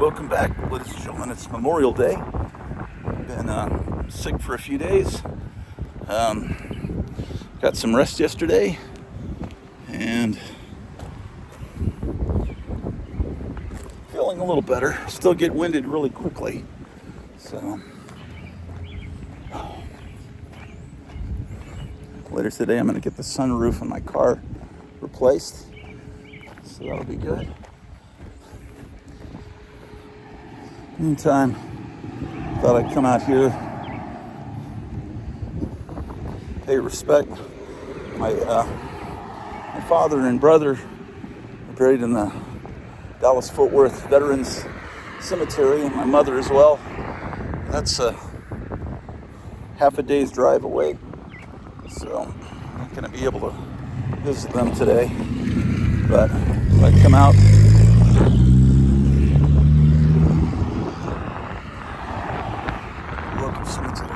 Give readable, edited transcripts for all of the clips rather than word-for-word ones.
Welcome back, ladies and gentlemen. It's Memorial Day. Been sick for a few days. Got some rest yesterday, and feeling a little better. Still get winded really quickly. So later today, I'm going to get the sunroof on my car replaced. So that'll be good. Meantime, thought I'd come out here, pay respect. My father and brother are buried in the Dallas-Fort Worth Veterans Cemetery, and my mother as well. That's a half a day's drive away, so I'm not going to be able to visit them today. But if I come out, local cemetery.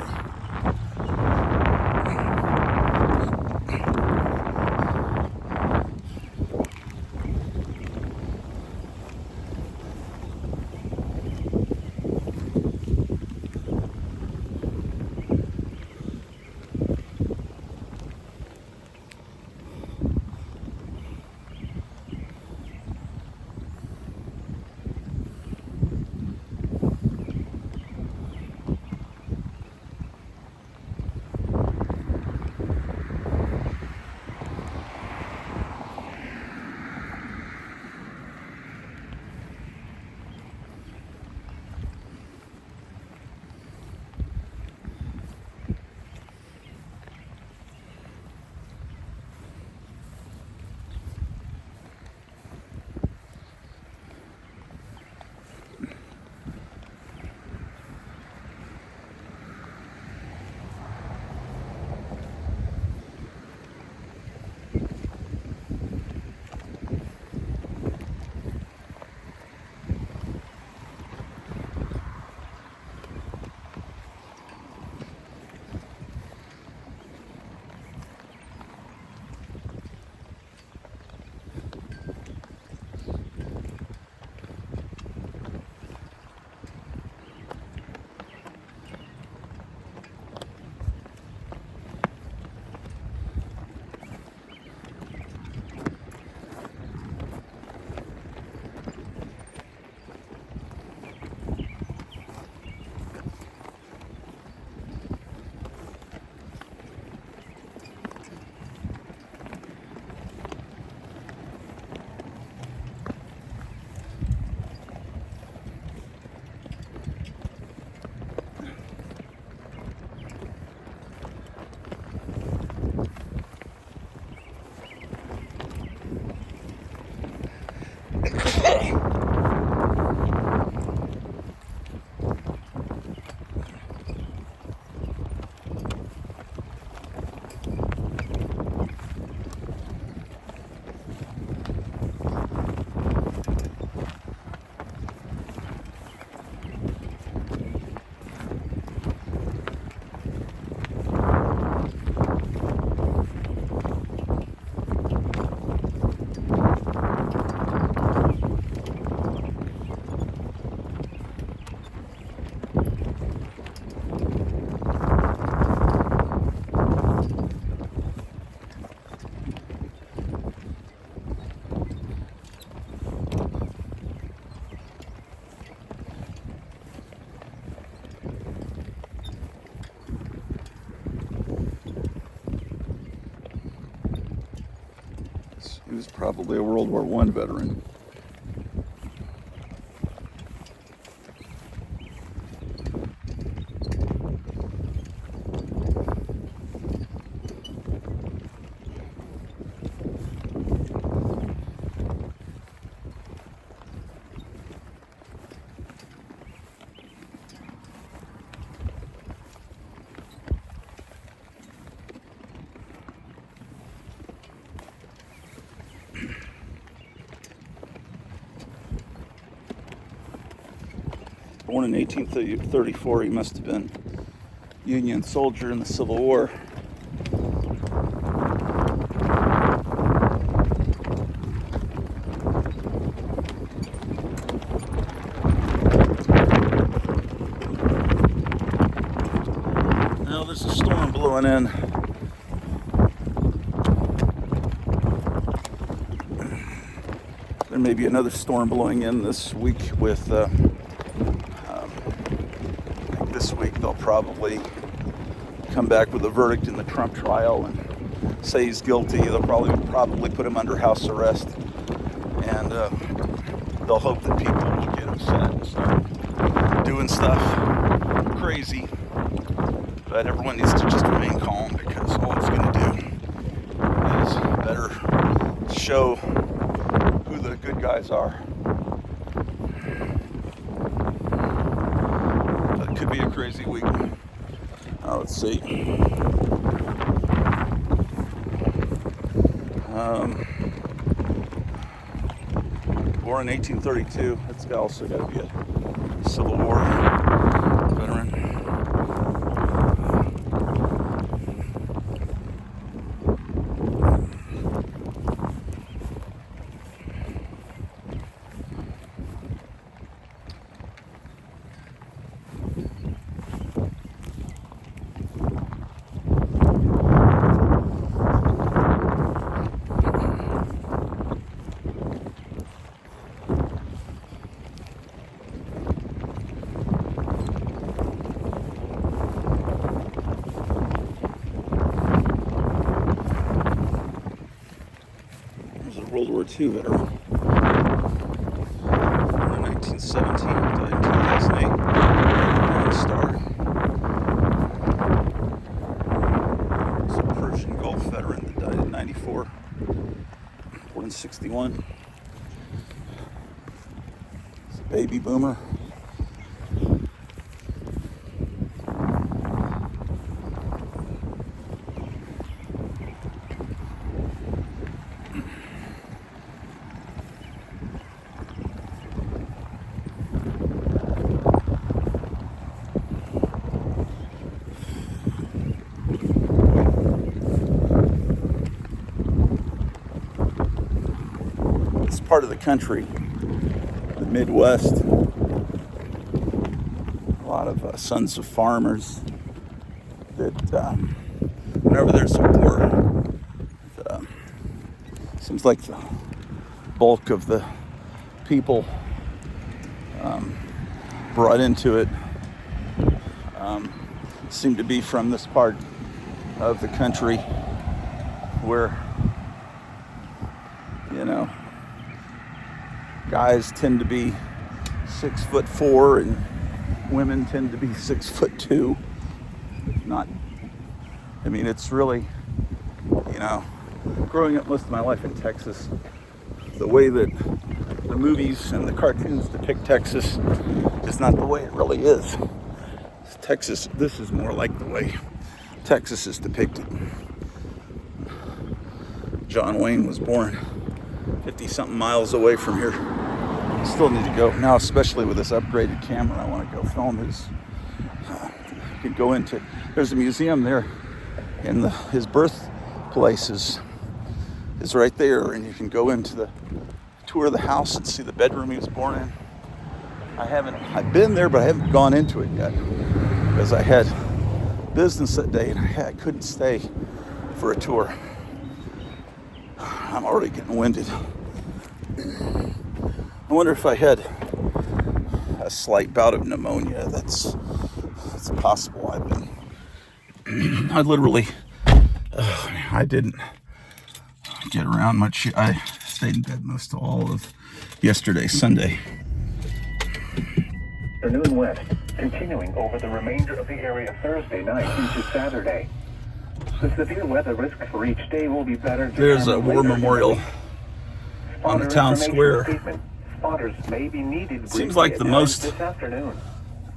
He was probably a World War I veteran. Born in 1834, he must have been a Union soldier in the Civil War. blowing in. There may be another storm blowing in this week with, I think this week they'll probably come back with a verdict in the Trump trial and say he's guilty. They'll probably put him under house arrest, and they'll hope that people will get upset and start doing stuff crazy. But everyone needs to just remain calm, because all it's going to do is better show who the good guys are. But it could be a crazy week. Let's see. Born in 1832. That's also got to be a Civil War veteran. World War II veteran. Born in 1917, died in 2008. Bronze Star. He's a Persian Gulf veteran that died in 94. Born in 61. He's a baby boomer. Part of the country, the Midwest, a lot of sons of farmers that whenever there's a war, seems like the bulk of the people brought into it seem to be from this part of the country where, you know, guys tend to be 6'4" and women tend to be 6'2". Not, I mean, it's really, you know, growing up most of my life in Texas, the way that the movies and the cartoons depict Texas is not the way it really is. Texas, this is more like the way Texas is depicted. John Wayne was born 50-something miles away from here. Still need to go now, especially with this upgraded camera. I want to go film his. You can go into. There's a museum there, and his birthplace is right there, and you can go into the tour of the house and see the bedroom he was born in. I've been there, but I haven't gone into it yet because I had business that day, and I couldn't stay for a tour. I'm already getting winded. I wonder if I had a slight bout of pneumonia. That's possible. I literally, I didn't get around much. I stayed in bed most of all of yesterday, Sunday. Afternoon west, continuing over the remainder of the area Thursday night into Saturday. The severe weather risk for each day will be better. There's a war memorial on the town square. Spotters may be needed. Seems like the most this afternoon.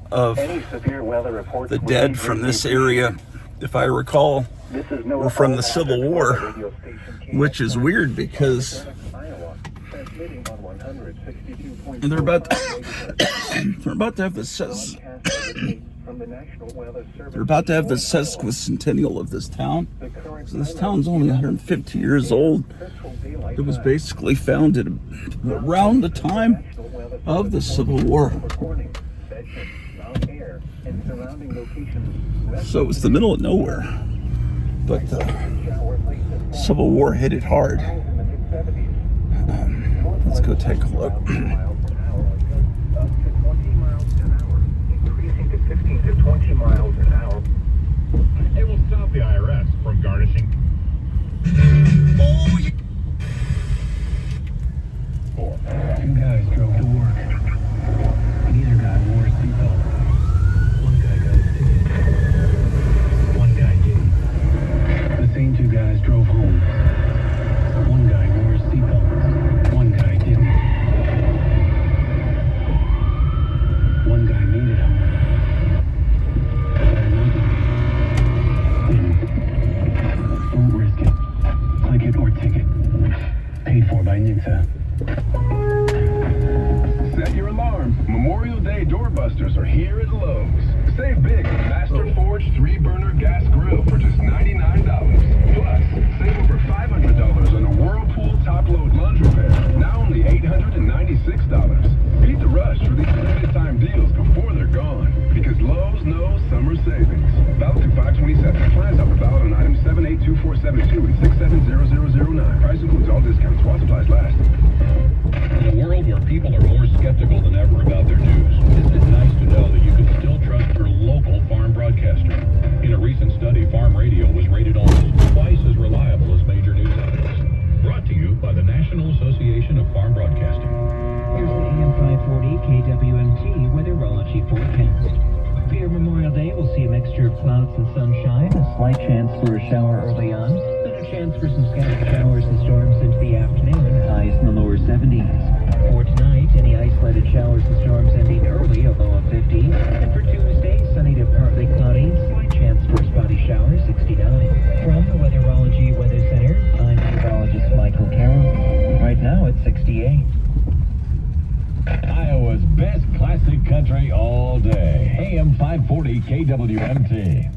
Of the dead from this area, if I recall, were from the Civil War, which is weird because they're about to have the sesquicentennial of this town. So this town's only 150 years old. It was basically founded around the time of the Civil War. So it's the middle of nowhere. but the Civil War hit it hard. Let's go take a look. Increasing to 15 to 20 miles an hour. It will stop the IRS from garnishing. Two guys drove to work. Neither guy wore a seatbelt. One guy got a ticket. One guy didn't. The same two guys drove home. One guy wore a seatbelt. One guy didn't. One guy made it home. Another didn't. Don't risk it. Click it or ticket. Paid for by NHTSA. Set your alarm. Memorial Day doorbusters are here at Lowe's. Save big on Master Forge 3-burner gas grill for just $99. Plus, save over $500 on a Whirlpool top-load lunge repair. Now only $896. Beat the rush for these limited time deals before they're gone. Because Lowe's knows summer savings. Valid through 5/27. Plans offer valid on items 782472 and 670009. Price includes all discounts while supplies last. In a world where people are more skeptical than ever about their news, isn't it nice to know that you can still trust your local farm broadcaster? In a recent study, farm radio was rated almost twice as reliable as major news outlets. Brought to you by the National Association of Farm Broadcasting. Here's the AM 540 KWMT weatherology forecast. For your Memorial Day, we'll see a mixture of clouds and sunshine, a slight chance for a shower early on, then a chance for some scattered showers and storms into the afternoon, highs in the lower 70s. For tonight, any isolated showers and storms ending early, a low of 50. And for Tuesday, sunny to partly cloudy, slight chance for a spotty shower, 69. From the Weatherology Weather Center, I'm meteorologist Michael Carroll. Right now, it's 68. Iowa's best classic country all day. AM 540 KWMT.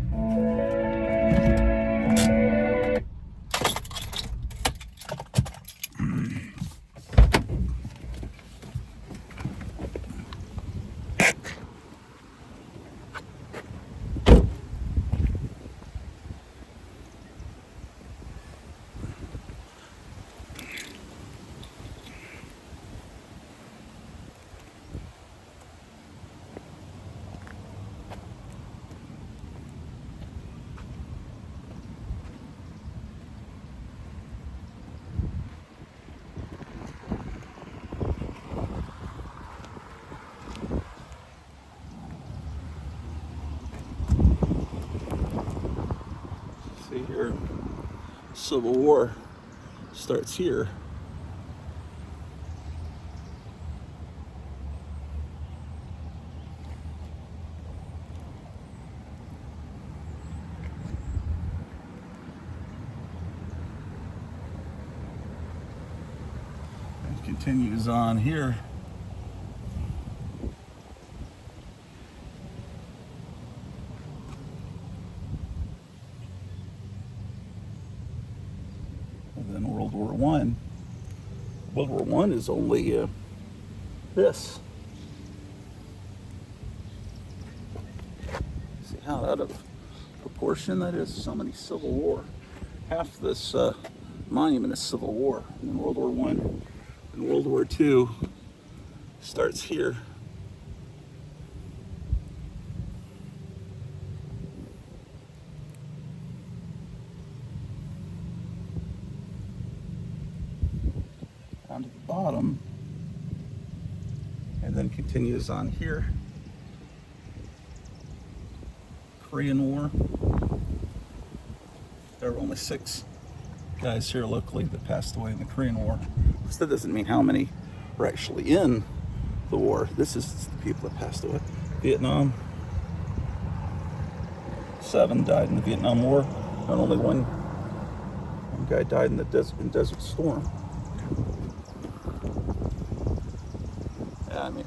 See here, Civil War starts here. And continues on here. And then World War One. World War One is only this. See how out of proportion that is? So many Civil War. Half this monument is Civil War. And World War One and World War Two starts here. Down to the bottom, and then continues on here. Korean War. There were only 6 guys here locally that passed away in the Korean War. So that doesn't mean how many were actually in the war. This is the people that passed away. Vietnam. 7 died in the Vietnam War, and only one guy died in the Desert Storm. I mean,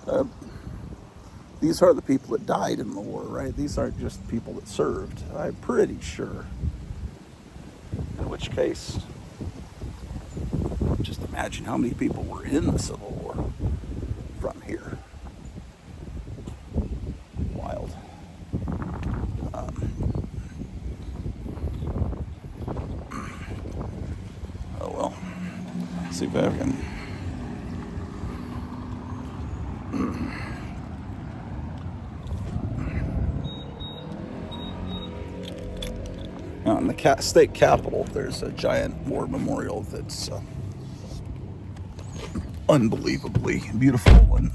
these are the people that died in the war, right? These aren't just people that served. I'm pretty sure. In which case, just imagine how many people were in the Civil War from here. Wild. see if I can. Now in the state capitol, there's a giant war memorial that's unbelievably beautiful and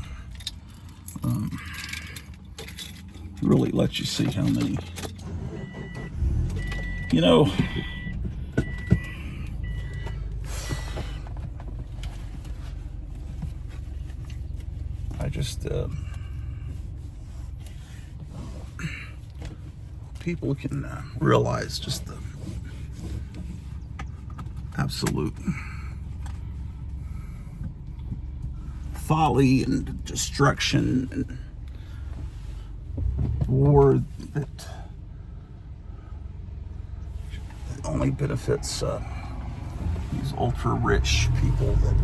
really lets you see how many, you know, I just people can realize just the absolute folly and destruction and war that only benefits these ultra-rich people that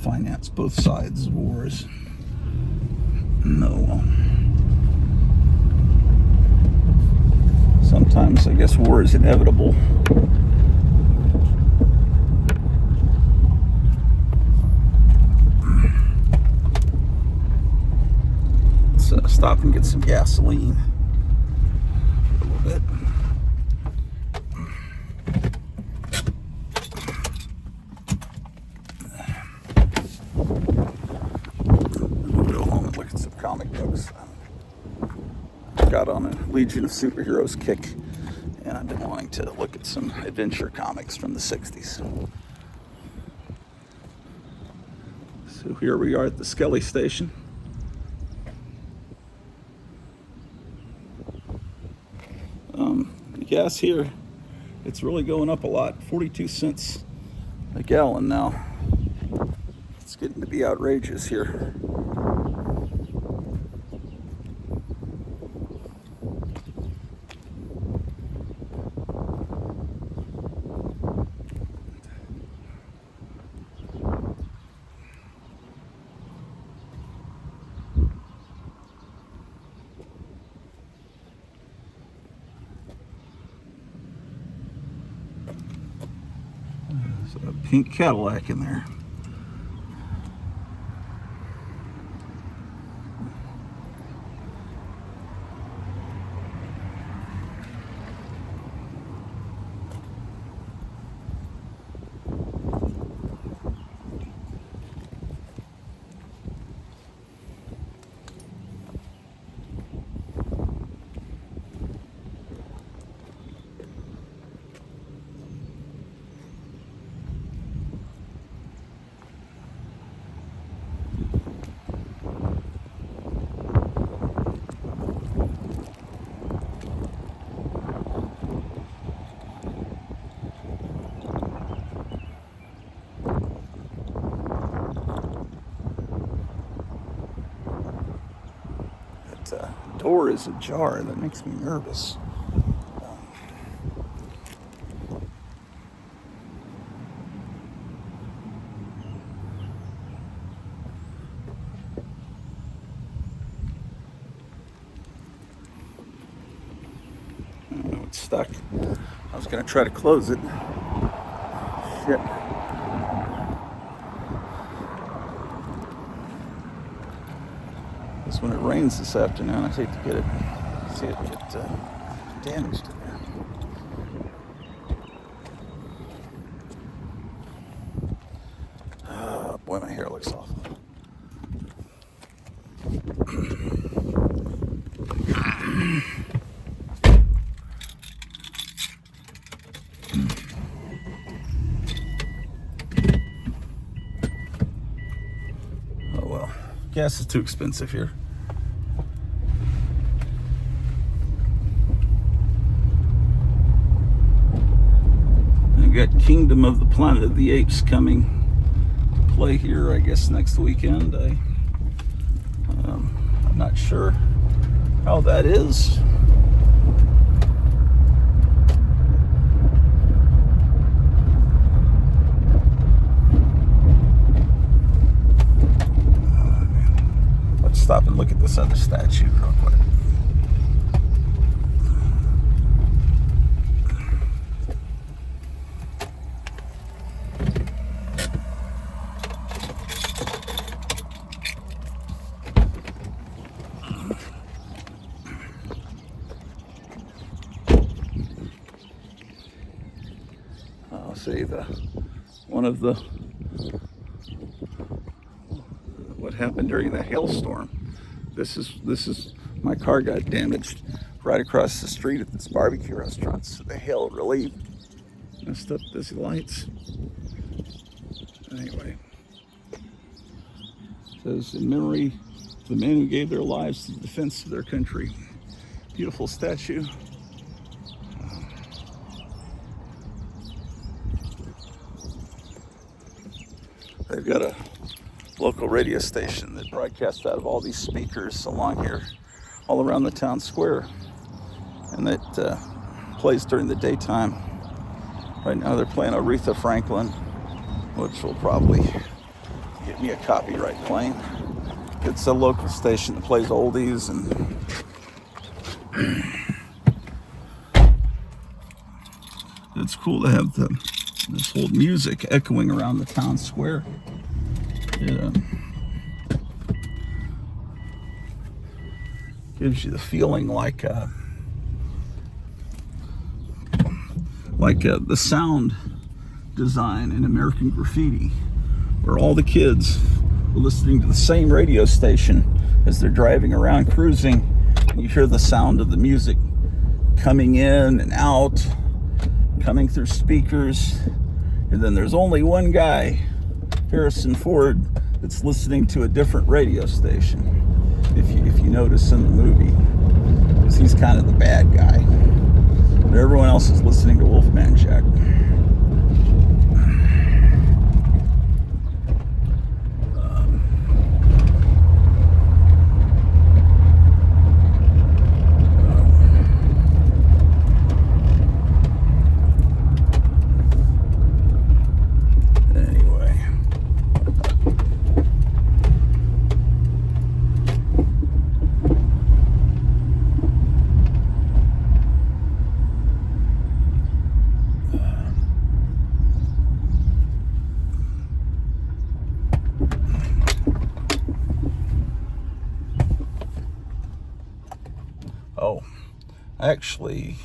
finance both sides of wars. No. Sometimes I guess war is inevitable. Let's stop and get some gasoline for a little bit. We'll go home and look at some comic books. Got on a Legion of Superheroes kick, and I've been wanting to look at some adventure comics from the 60s. So here we are at the Skelly station. The gas here, it's really going up a lot. 42 cents a gallon now. It's getting to be outrageous here. There's a pink Cadillac in there. Door is ajar. That makes me nervous. I don't know, it's stuck. I was going to try to close it. Shit. When it rains this afternoon, I hate to get it, see it get damaged in there. Oh, boy, my hair looks awful. Oh well, gas is too expensive here. Got Kingdom of the Planet of the Apes coming to play here, I guess, next weekend. I'm not sure how that is. Let's stop and look at this other statue real quick. actually one of the what happened during the hailstorm. This is my car got damaged right across the street at this barbecue restaurant. So the hail really messed up these lights. Anyway, it says in memory of the men who gave their lives to the defense of their country. Beautiful statue. They've got a local radio station that broadcasts out of all these speakers along here, all around the town square, and that plays during the daytime. Right now they're playing Aretha Franklin, which will probably get me a copyright claim. It's a local station that plays oldies and it's cool to have this whole music echoing around the town square. It gives you the feeling like the sound design in American Graffiti, where all the kids are listening to the same radio station as they're driving around cruising. You hear the sound of the music coming in and out, coming through speakers, and then there's only one guy, Harrison Ford, that's listening to a different radio station. If you notice in the movie, because he's kind of the bad guy, but everyone else is listening to Wolfman Jack. Oh, actually,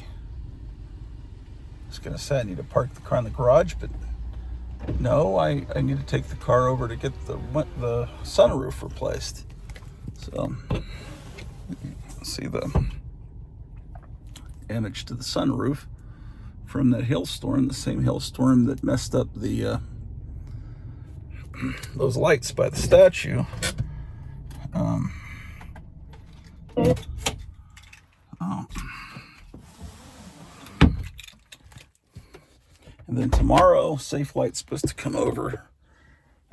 I was going to say I need to park the car in the garage, but no, I need to take the car over to get the sunroof replaced. So, see the damage to the sunroof from that hailstorm, the same hailstorm that messed up the those lights by the statue. And then tomorrow, Safe Light's supposed to come over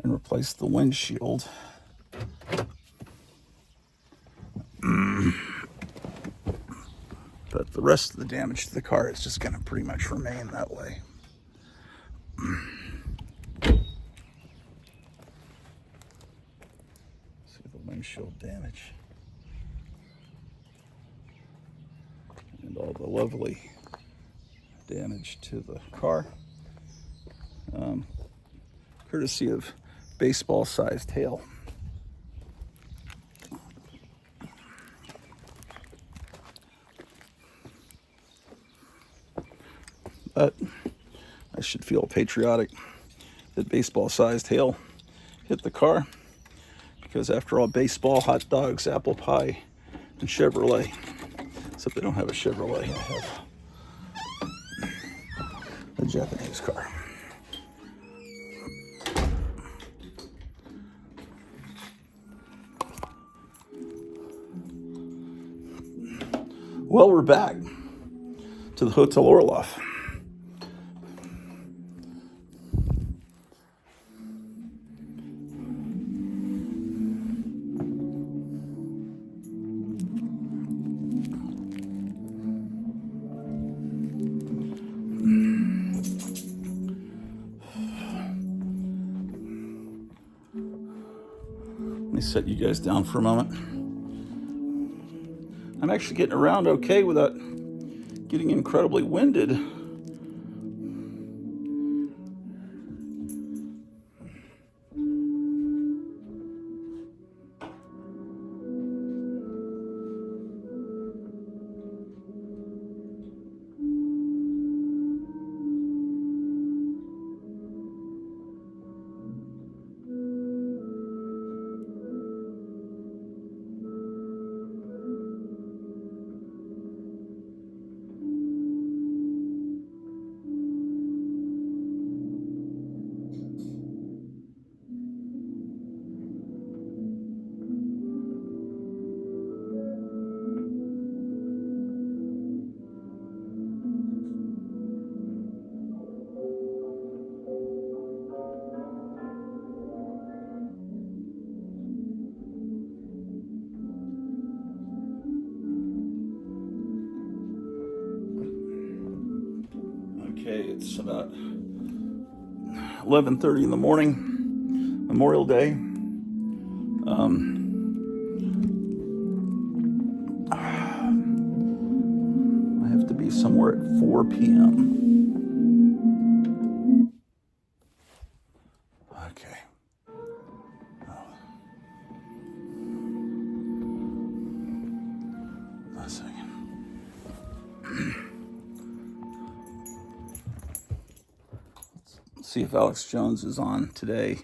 and replace the windshield. But the rest of the damage to the car is just going to pretty much remain that way. See the windshield damage. And all the lovely damage to the car. Courtesy of baseball-sized hail. But I should feel patriotic that baseball-sized hail hit the car, because after all, baseball, hot dogs, apple pie, and Chevrolet. Except they don't have a Chevrolet, they have a Japanese car. Well, we're back to the Hotel Orloff. Let me set you guys down for a moment. I'm actually getting around okay without getting incredibly winded. Okay, it's about 11:30 in the morning, Memorial Day. I have to be somewhere at 4 p.m. Okay. A second. Let's see if Alex Jones is on today.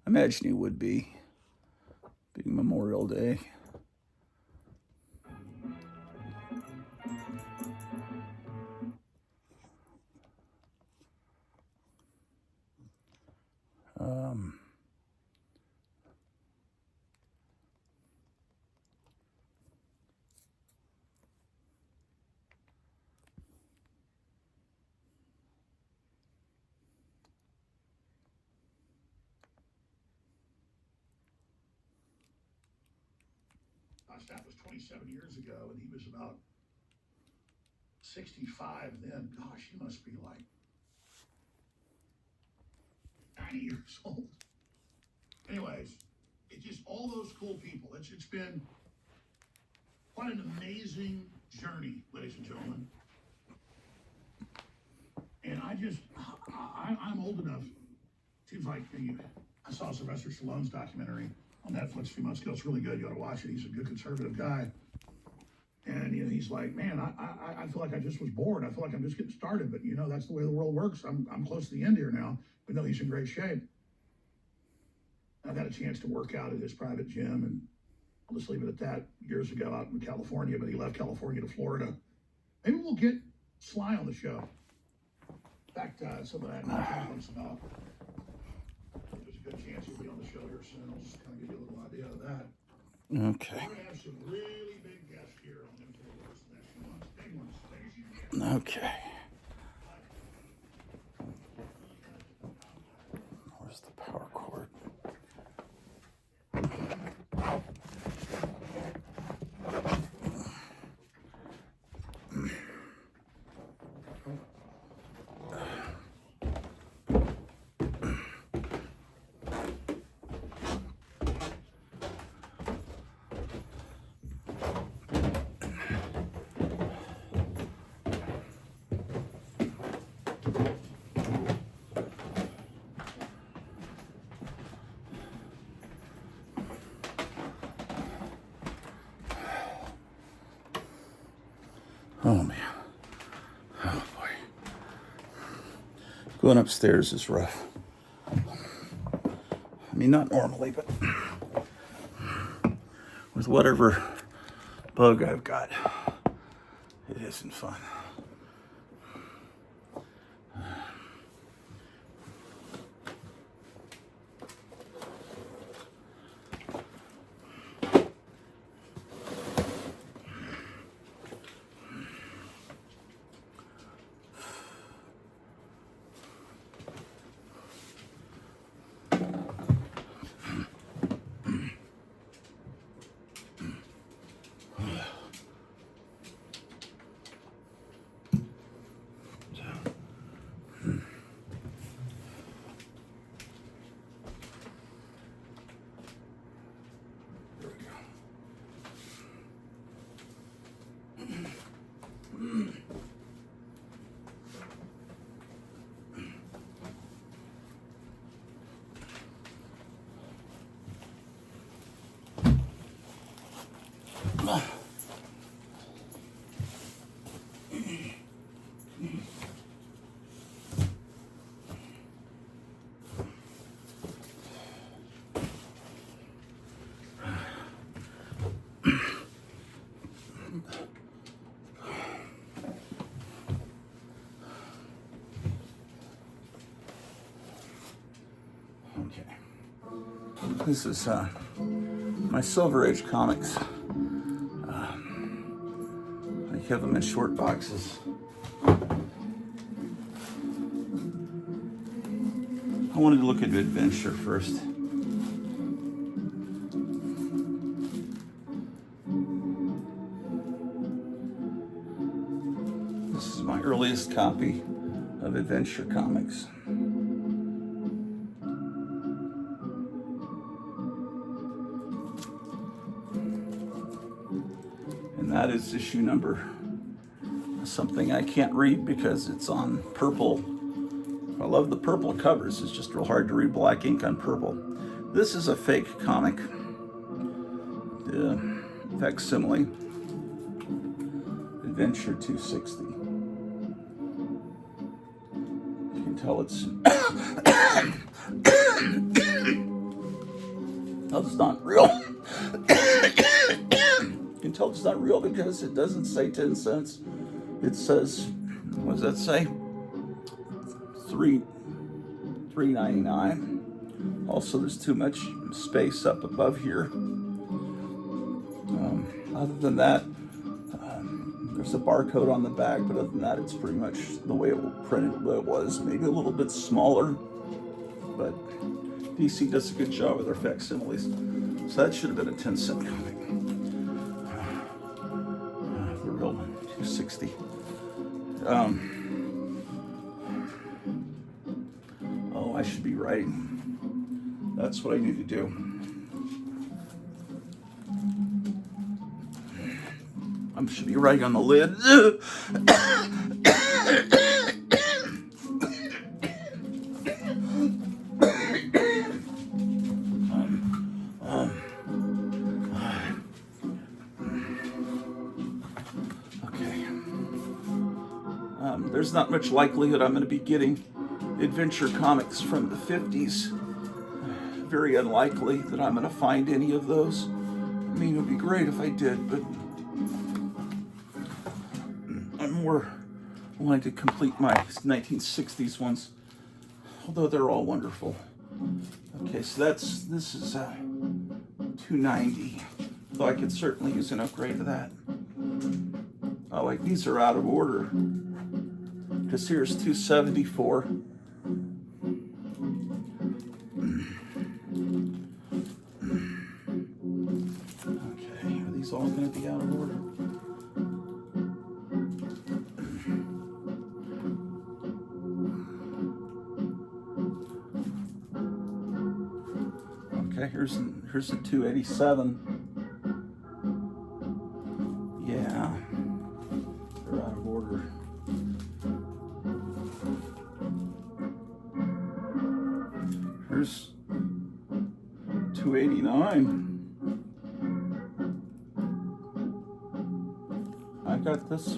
I imagine he would be, being Memorial Day. Gosh, that was 27 years ago, and he was about 65 then. Gosh, he must be like 90 years old. Anyways, it's just all those cool people. It's been quite an amazing journey, ladies and gentlemen. And I'm old enough. Seems like I saw Sylvester Stallone's documentary on Netflix a few months ago. It's really good. You ought to watch it. He's a good conservative guy. And he's like, man, I feel like I just was born. I feel like I'm just getting started. But that's the way the world works. I'm close to the end here now. But no, he's in great shape. I got a chance to work out at his private gym, and I'll just leave it at that. Years ago out in California, but he left California to Florida. Maybe we'll get Sly on the show. In fact, some of that talks about. There's a good chance he'll be on the show here soon. I'll just kind of give you a little idea of that. Okay. We're going to have some really big guests here on them for the next few months. Big ones. Big as you can get. Okay. Where's the power cord? Oh man. Oh boy. Going upstairs is rough. I mean, not normally, but with whatever bug I've got, it isn't fun. Okay. This is my Silver Age comics. I have them in short boxes. I wanted to look at adventure first. This is my earliest copy of of adventure comics. And that is issue number something I can't read because it's on purple. I love the purple covers. It's just real hard to read black ink on purple. This is a fake comic. The facsimile. Adventure 260. You can tell it's that's not real. You can tell it's not real because it doesn't say 10 cents. It says, what does that say? $3.99. Also, there's too much space up above here. Other than that, there's a barcode on the back, but other than that, it's pretty much the way it was. Maybe a little bit smaller, but DC does a good job with their facsimiles. So that should have been a 10-cent comic. The real one, 260. Oh, I should be writing. That's what I need to do. I should be writing on the lid. Okay. There's not much likelihood I'm going to be getting adventure comics from the 50s. Very unlikely that I'm going to find any of those. I mean, it would be great if I did, but I'm more wanting to complete my 1960s ones, although they're all wonderful. Okay, so this is $2.90, though I could certainly use an upgrade to that. Oh, like these are out of order, because here's $2.74. Okay, are these all going to be out of order? Okay, here's the 287. Yeah, they're out of order. Here's 289. I got this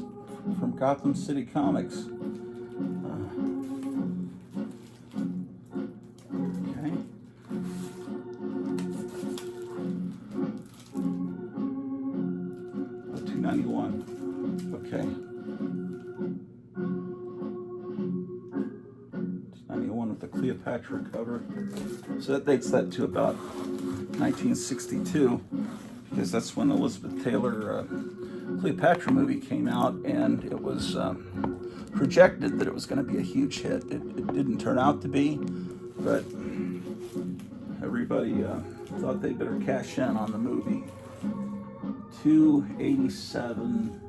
from Gotham City Comics. Okay. Oh, 291. Okay. 291 with the Cleopatra cover. So that dates that to about 1962, because that's when Elizabeth Taylor Cleopatra movie came out, and it was projected that it was going to be a huge hit. It didn't turn out to be, but everybody thought they better cash in on the movie. 287,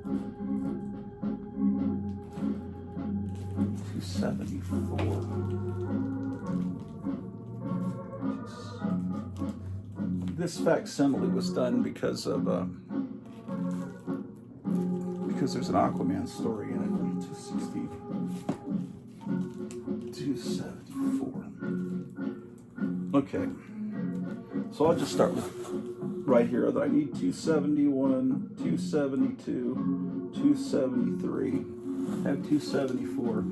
274. This facsimile was done because there's an Aquaman story in it. 260, 274. Okay, so I'll just start with right here. I need 271, 272, 273. I have 274.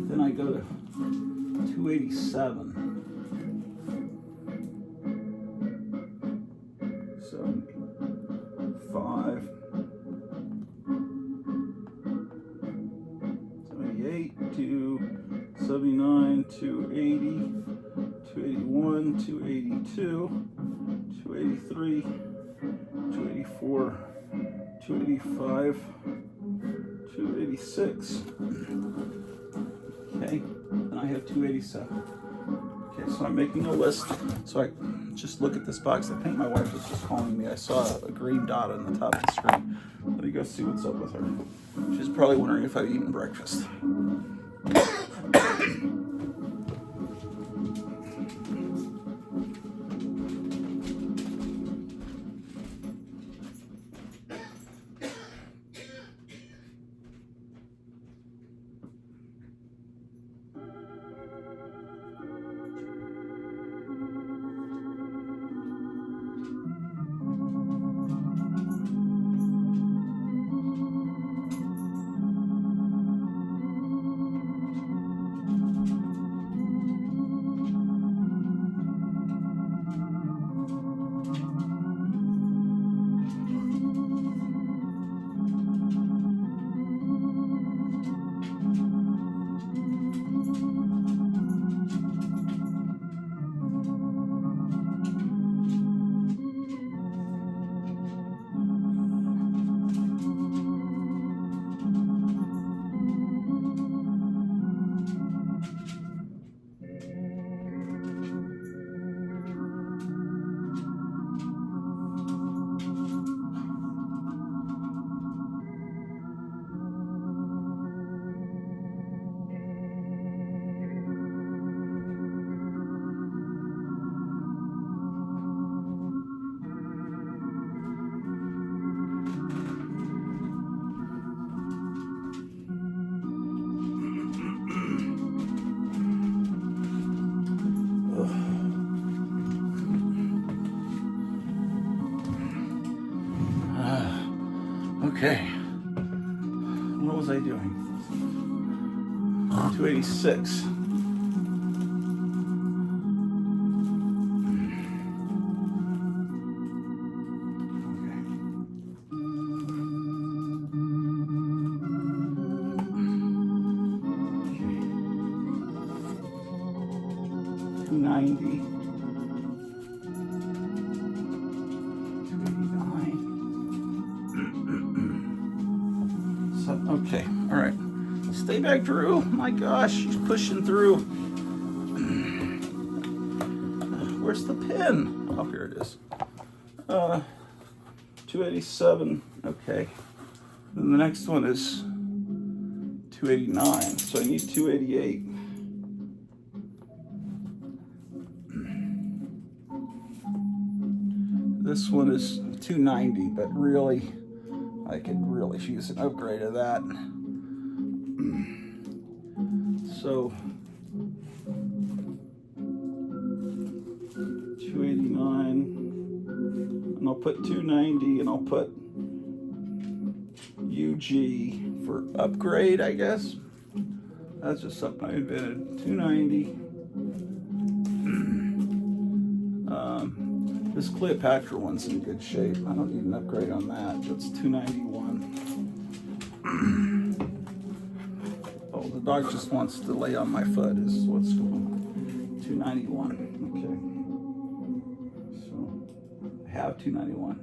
Then I go to 287. 75, 78, 279, 280, 281, 282, 283, 284, 285, 286. Okay, and I have 287. Okay, so I'm making a list. So I just look at this box. I think my wife was just calling me. I saw a green dot on the top of the screen. Let me go see what's up with her. She's probably wondering if I've eaten breakfast. Okay. What was I doing? 286. Okay, all right. Stay back, Drew. My gosh, she's pushing through. Where's the pin? Oh, here it is. 287. Okay. Then the next one is 289. So I need 288. This one is 290, but really, I could really use an upgrade of that. So 289, and I'll put 290, and I'll put UG for upgrade, I guess. That's just something I invented. 290. This Cleopatra one's in good shape. I don't need an upgrade on that. That's 291. Oh, the dog just wants to lay on my foot is what's going on. 291. Okay. So I have 291.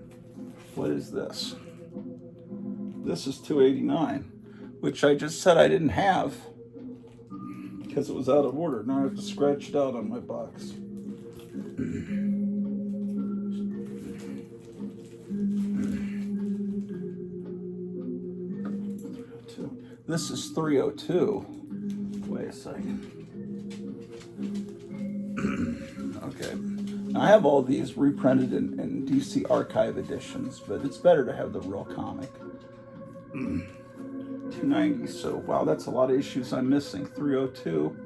What is this? This is 289, which I just said I didn't have because it was out of order. Now I have to scratch it out on my box. This is 302. Wait a second. Okay. Now I have all these reprinted in DC Archive editions, but it's better to have the real comic. 290. So, wow, that's a lot of issues I'm missing. 302.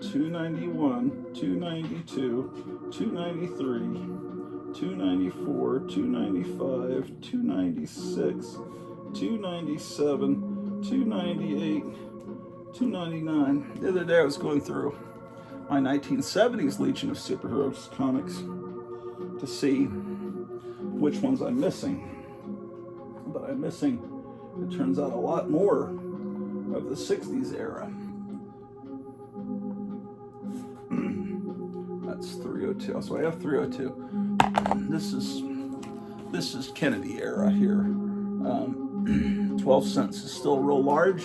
291, 292, 293, 294, 295, 296, 297, 298, 299. The other day I was going through my 1970s Legion of Superheroes comics to see which ones I'm missing. But I'm missing, it turns out, a lot more of the 60s era. That's 302. So I have 302. This is Kennedy era here. 12 cents is still real large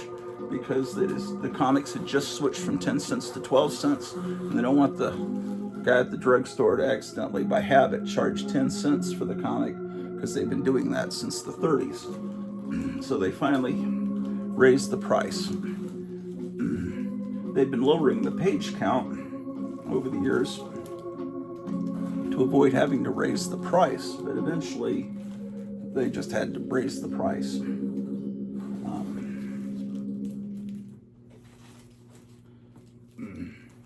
because the comics had just switched from 10 cents to 12 cents, and they don't want the guy at the drugstore to accidentally, by habit, charge 10 cents for the comic because they've been doing that since the 30s. So they finally raised the price. They've been lowering the page count over the years to avoid having to raise the price, but eventually they just had to raise the price.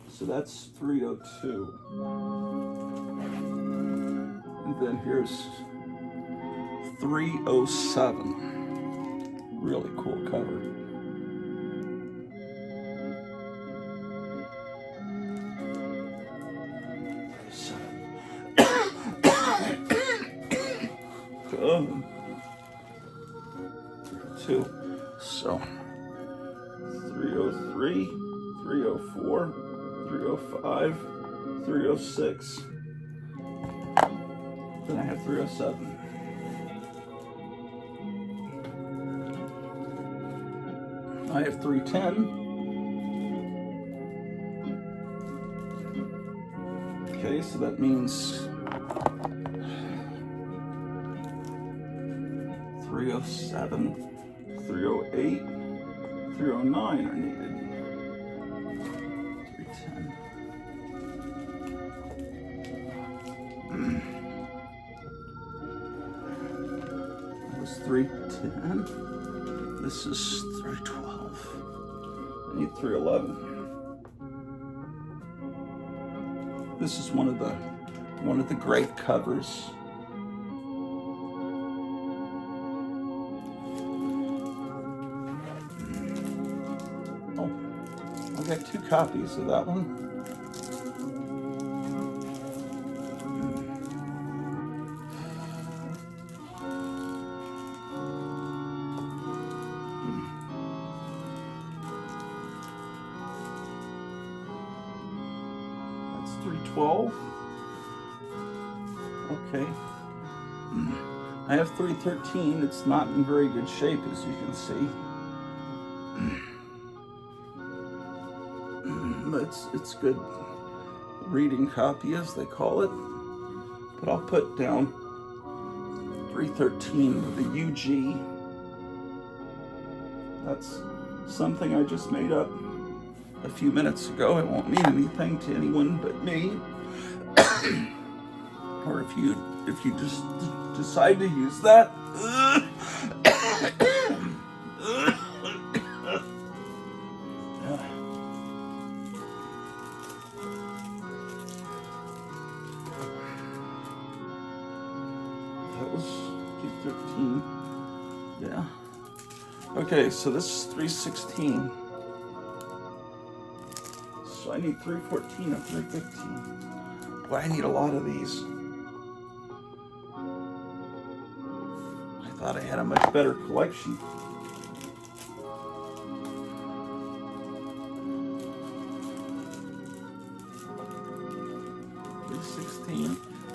So that's 302. And then here's 307. Really cool cover. Two. So 303, 304, 305, 306. Then I have 307. I have 310. Okay, so that means 307, 308, 309 are needed. 310. That was 310. This is 312. I need 311. This is one of the great covers. got 2 copies of that one. That's 312. Okay. I have 313. It's not in very good shape, as you can see. But it's good reading copy, as they call it. But I'll put down 313 with the UG. That's something I just made up a few minutes ago. It won't mean anything to anyone but me. Or if you just decide to use that. That was 213. Yeah. Okay, so this is 316. So I need 314 and 315. Boy, I need a lot of these. I thought I had a much better collection.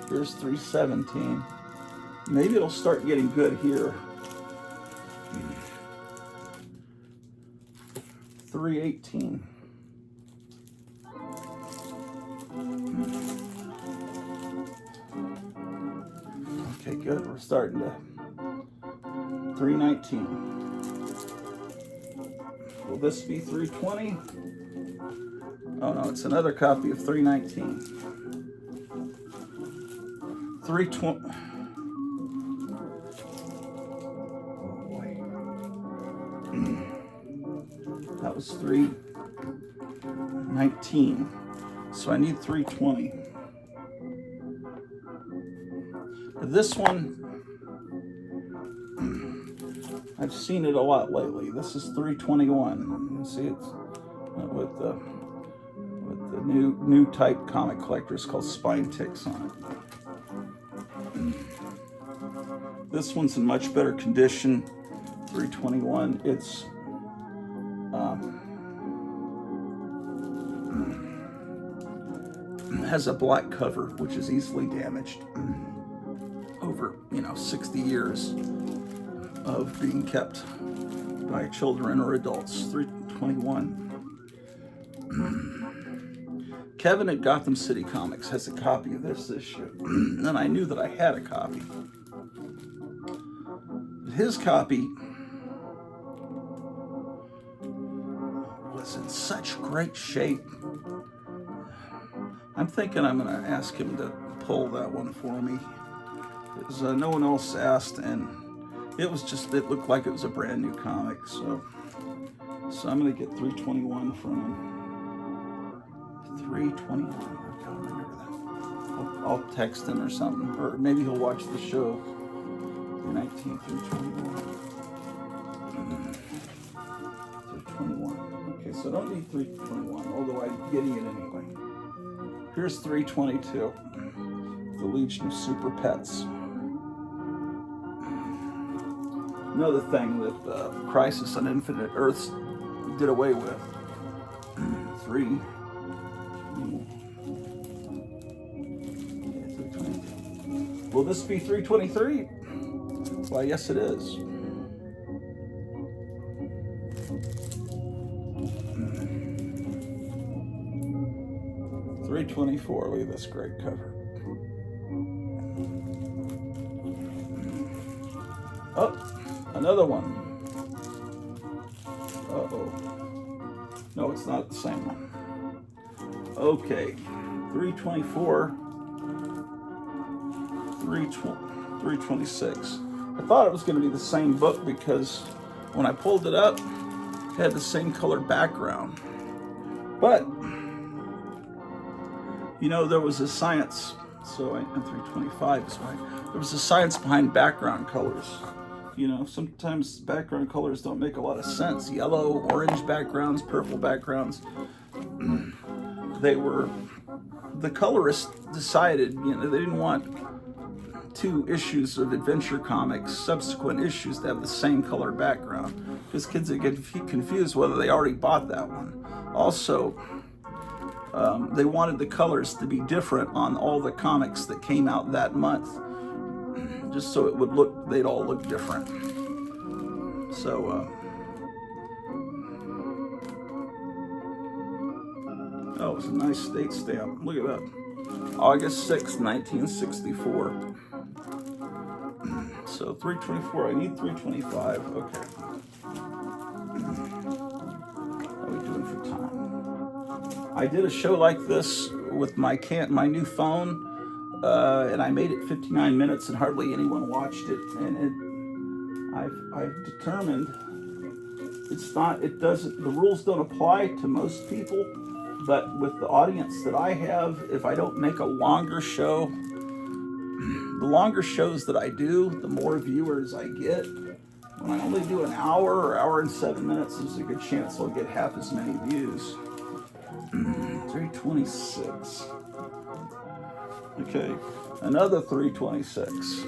Here's 317. Maybe it'll start getting good here. 318. Okay, good. We're starting to. 319. Will this be 320? Oh no, it's another copy of 319. 320. Oh boy. That was 319. So I need 320. This one, I've seen it a lot lately. This is 321. You can see it's with the new type comic collectors called Spine Ticks on it. This one's in much better condition. 321. It's has a black cover, which is easily damaged over 60 years of being kept by children or adults. 321. Kevin at Gotham City Comics has a copy of this issue, and I knew that I had a copy. His copy was in such great shape. I'm thinking I'm going to ask him to pull that one for me, because no one else asked, and it looked like it was a brand new comic. So I'm going to get 321 from him. 321. I can't remember that. I'll text him or something, or maybe he'll watch the show. 319, 321. 321. Okay, so I don't need 321, although I'm getting it anyway. Here's 322. The Legion of Super Pets. Another thing that Crisis on Infinite Earths did away with. 322. Will this be 323? Why, yes it is. $324. Look at this great cover. Oh, another one. Uh-oh. No, it's not the same one. Okay, 324. 326. I thought it was going to be the same book because when I pulled it up, it had the same color background. But, there was a science, so I'm 325 is right. There was a science behind background colors. Sometimes background colors don't make a lot of sense. Yellow, orange backgrounds, purple backgrounds. the colorists decided, they didn't want 2 issues of Adventure Comics, subsequent issues, to have the same color background, because kids would get confused whether they already bought that one. Also, they wanted the colors to be different on all the comics that came out that month, just so they'd all look different. So, oh, it's a nice date stamp. Look at that. August 6th, 1964. So 324, I need 325. Okay. How are we doing for time? I did a show like this with my new phone, and I made it 59 minutes, and hardly anyone watched it. And I've determined the rules don't apply to most people, but with the audience that I have, if I don't make a longer show, the longer shows that I do, the more viewers I get. When I only do an hour or hour and 7 minutes, there's a good chance I'll get half as many views. 326. Okay, another 326.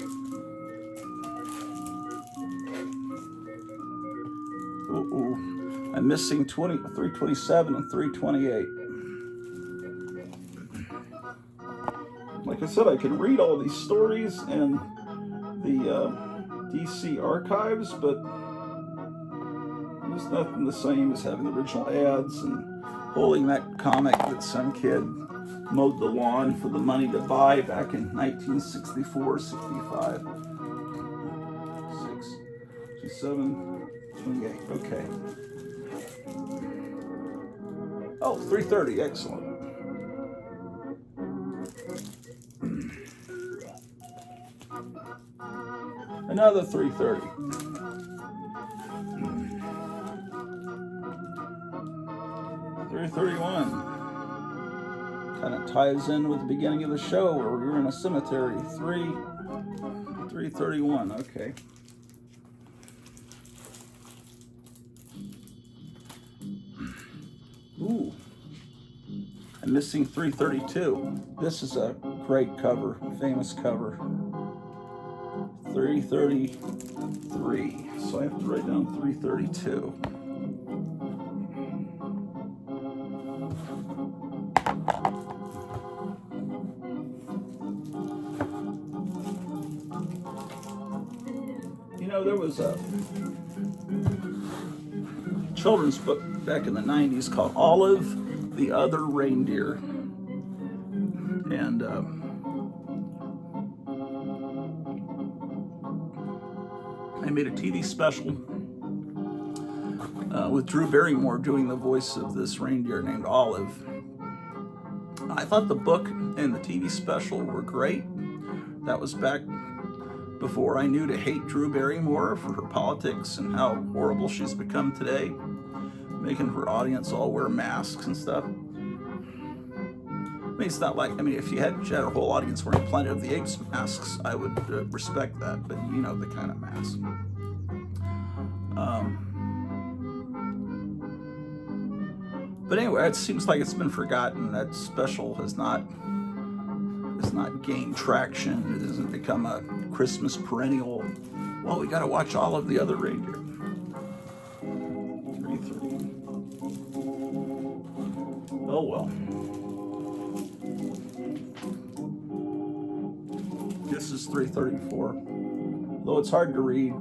Ooh, I'm missing 327 and 328. Like I said, I can read all these stories and the DC archives, but there's nothing the same as having the original ads and holding that comic that some kid mowed the lawn for the money to buy back in 1964, 65. 6, 7, 28. Okay. Oh, 330. Excellent. Another 330. $331. Kind of ties in with the beginning of the show where we were in a cemetery. 331. Okay. Ooh. I'm missing 332. This is a great cover, famous cover. 333. So I have to write down 332. There was a children's book back in the 90s called Olive, the Other Reindeer. And I made a TV special with Drew Barrymore doing the voice of this reindeer named Olive. I thought the book and the TV special were great. That was back before I knew to hate Drew Barrymore for her politics and how horrible she's become today, making her audience all wear masks and stuff. I mean, it's not like, if she had her whole audience wearing Planet of the Apes masks, I would respect that, but you know the kind of mask. But anyway, it seems like it's been forgotten. That special has not gained traction. It hasn't become a Christmas perennial. Well, we got to watch all of the other reindeer. 3-3. Oh well. This is 334. Though it's hard to read.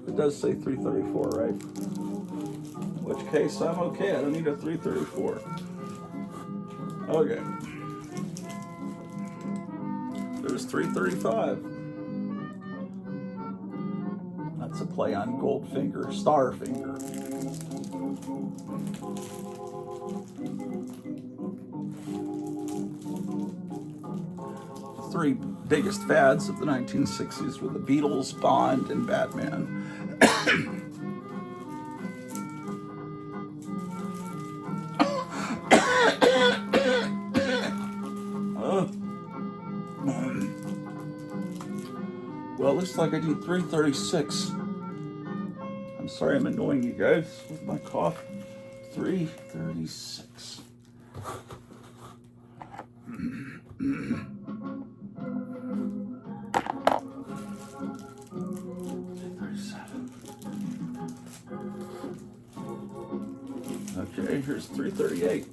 It does say 334, right? In which case, I'm okay. I don't need a 334. Okay. There's 335. That's a play on Goldfinger, Starfinger. The 3 biggest fads of the 1960s were the Beatles, Bond, and Batman. Well, it looks like I need 336. I'm Sorry I'm annoying you guys with my cough. 336. Okay, here's 338.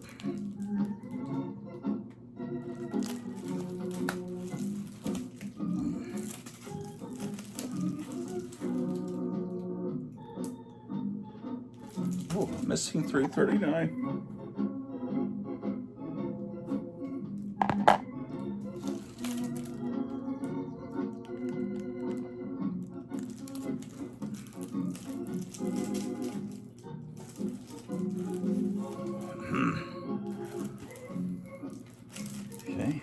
Oh, missing 339. Okay,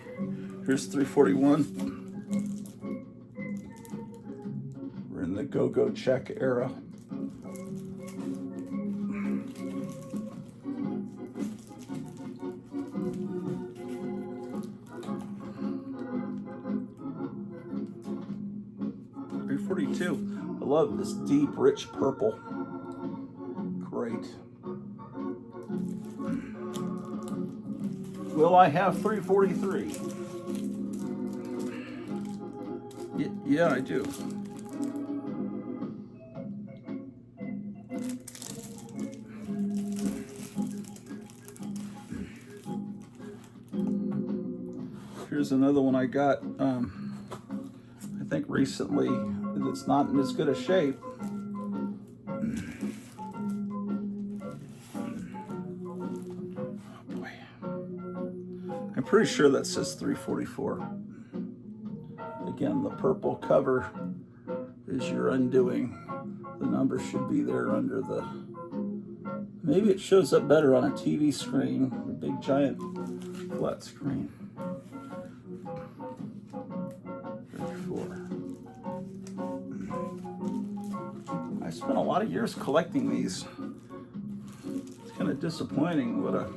here's 341. We're in the go-go check era. I love this deep, rich purple. Great. Will I have 343? Yeah, I do. Here's another one I got, I think recently. It's not in as good a shape. Boy. I'm pretty sure that says 344. Again, the purple cover is your undoing. The number should be there under the... Maybe it shows up better on a TV screen, a big giant flat screen. 34. I spent a lot of years collecting these. It's kind of disappointing what a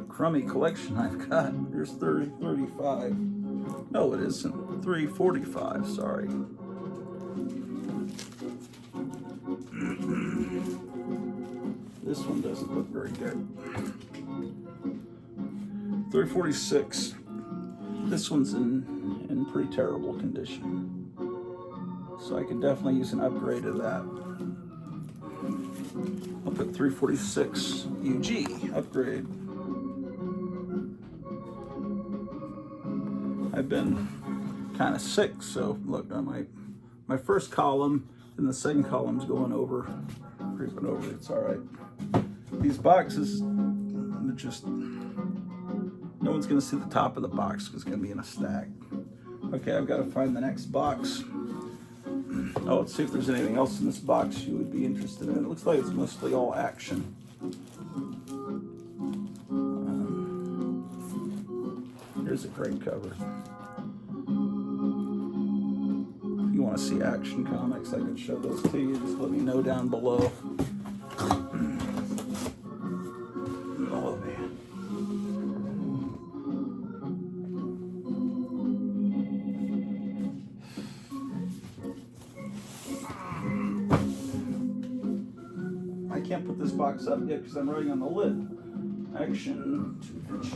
crummy collection I've got. Here's 35. No, it isn't. 345, sorry. This one doesn't look very good. 346. This one's in pretty terrible condition. So I could definitely use an upgrade of that. I'll put 346 UG upgrade. I've been kind of sick, so look, my first column and the second column's going over, creeping over. It's all right. These boxes, they're just, no one's gonna see the top of the box because it's gonna be in a stack. Okay, I've got to find the next box. Oh, let's see if there's anything else in this box you would be interested in. It looks like it's mostly all action. Here's a great cover. If you want to see action comics, I can show those to you. Just let me know down below. Oh, man. I can't put this box up yet because I'm writing on the lid. Action 2-inch.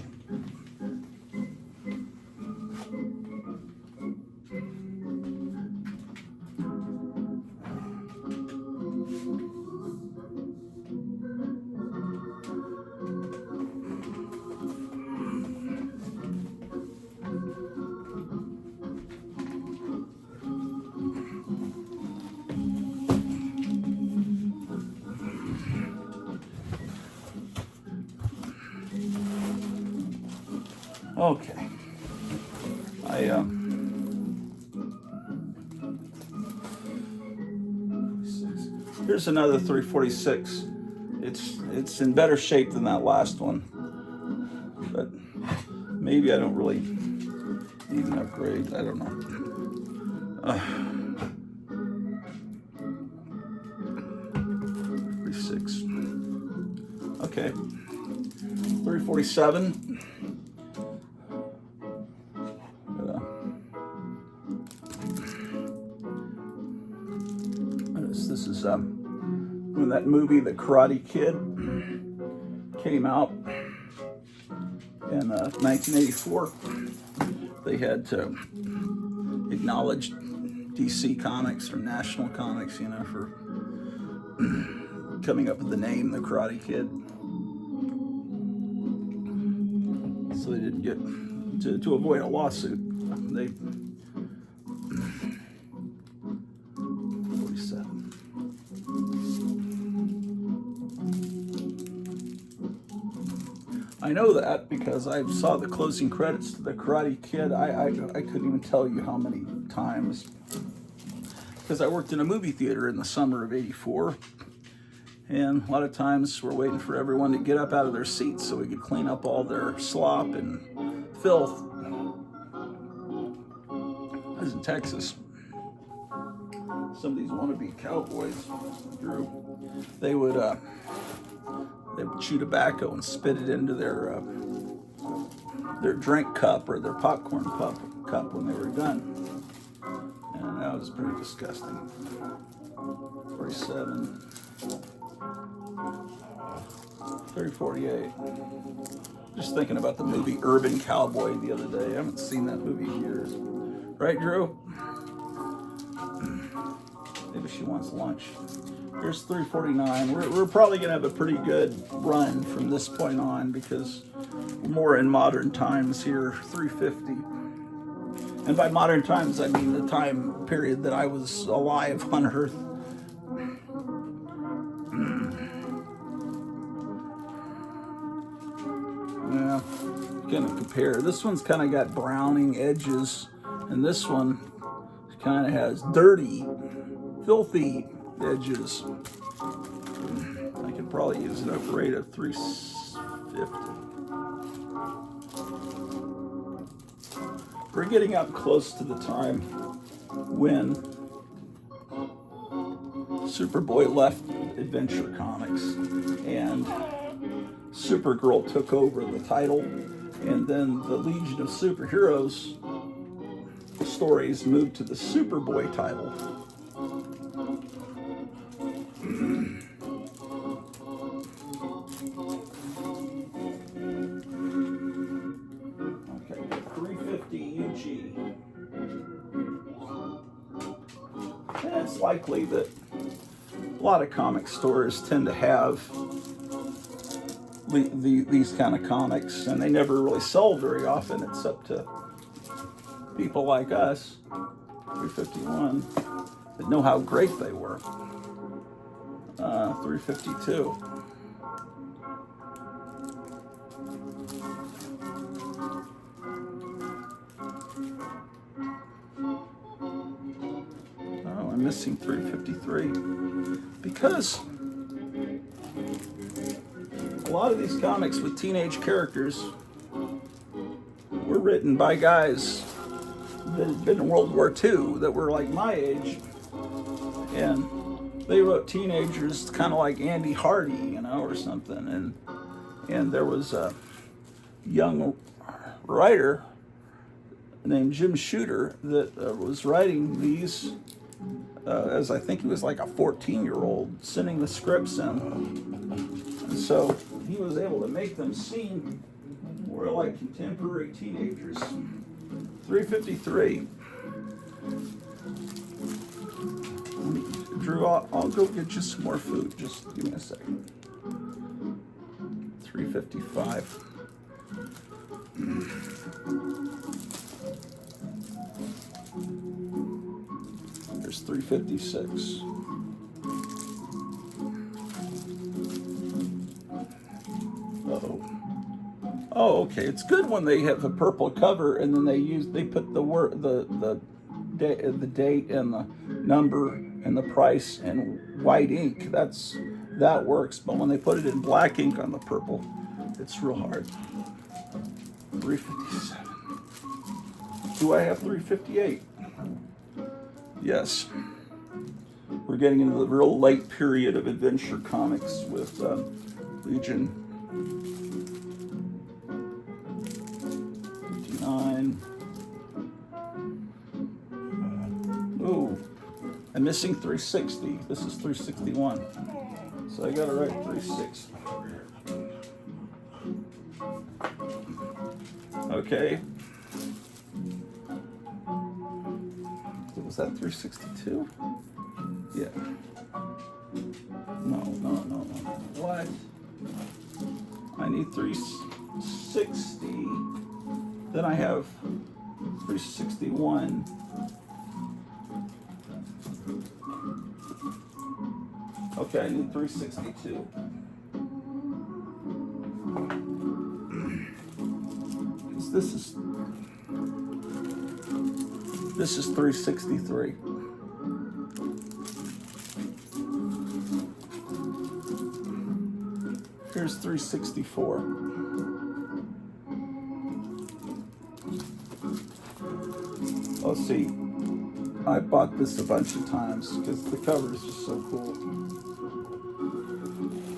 Okay. Here's another 346. It's in better shape than that last one, but maybe I don't really need an upgrade. I don't know. 36. Okay. 347. This is when that movie, The Karate Kid, came out in 1984, they had to acknowledge DC Comics or National Comics, you know, for coming up with the name The Karate Kid. So they didn't get to avoid a lawsuit. They 47. I know that because I saw the closing credits to The Karate Kid. I couldn't even tell you how many times, because I worked in a movie theater in the summer of '84, and a lot of times we're waiting for everyone to get up out of their seats so we could clean up all their slop and filth. I was in Texas. Some of these wannabe cowboys, Drew, they would chew tobacco and spit it into their drink cup or their popcorn cup when they were done, and that was pretty disgusting. 47, 3048. Just thinking about the movie Urban Cowboy the other day. I haven't seen that movie in years. Right, Drew? Maybe she wants lunch. Here's 349. We're probably going to have a pretty good run from this point on because we're more in modern times here. 350. And by modern times, I mean the time period that I was alive on Earth. Yeah, kind of compare. This one's kind of got browning edges, and this one kind of has dirty, filthy edges. I could probably use an upper rate of 350. We're getting up close to the time when Superboy left Adventure Comics and Supergirl took over the title, and then the Legion of Superheroes stories moved to the Superboy title. Okay, 350 UG. And it's likely that a lot of comic stores tend to have these kind of comics, and they never really sell very often. It's up to people like us, 351, that know how great they were. 352. Oh, I'm missing 353 because a lot of these comics with teenage characters were written by guys that had been in World War II that were like my age, and they wrote teenagers kind of like Andy Hardy, you know, or something. And there was a young writer named Jim Shooter that was writing these as I think he was like a 14-year-old, sending the scripts in. And so he was able to make them seem more like contemporary teenagers. 353. Drew, I'll go get you some more food. Just give me a second. 355. There's 356. Oh, okay. It's good when they have a purple cover and then they put the word, the date and the number and the price in white ink. That works. But when they put it in black ink on the purple, it's real hard. 357. Do I have 358? Yes. We're getting into the real late period of adventure comics with Legion. 59. Oh, I'm missing 360. This is 361. So I got to write 360. Okay. Was that 362? Yeah. No. What? I need 360. Then I have 361. Okay, I need 362. This is 363. Here's 364. Oh, see, I bought this a bunch of times because the cover is just so cool.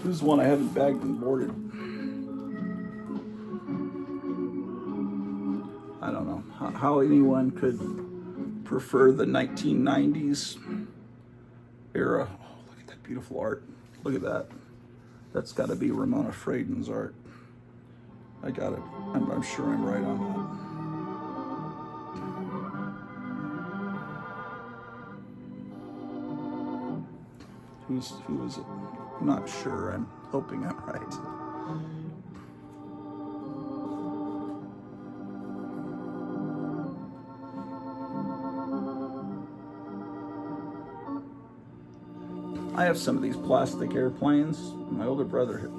Here's one I haven't bagged and boarded. I don't know how anyone could prefer the 1990s era. Oh, look at that beautiful art. Look at that. That's got to be Ramona Fradon's art. I got it. I'm sure I'm right on that. Who is it? I'm not sure. I'm hoping I'm right. I have some of these plastic airplanes. My older brother had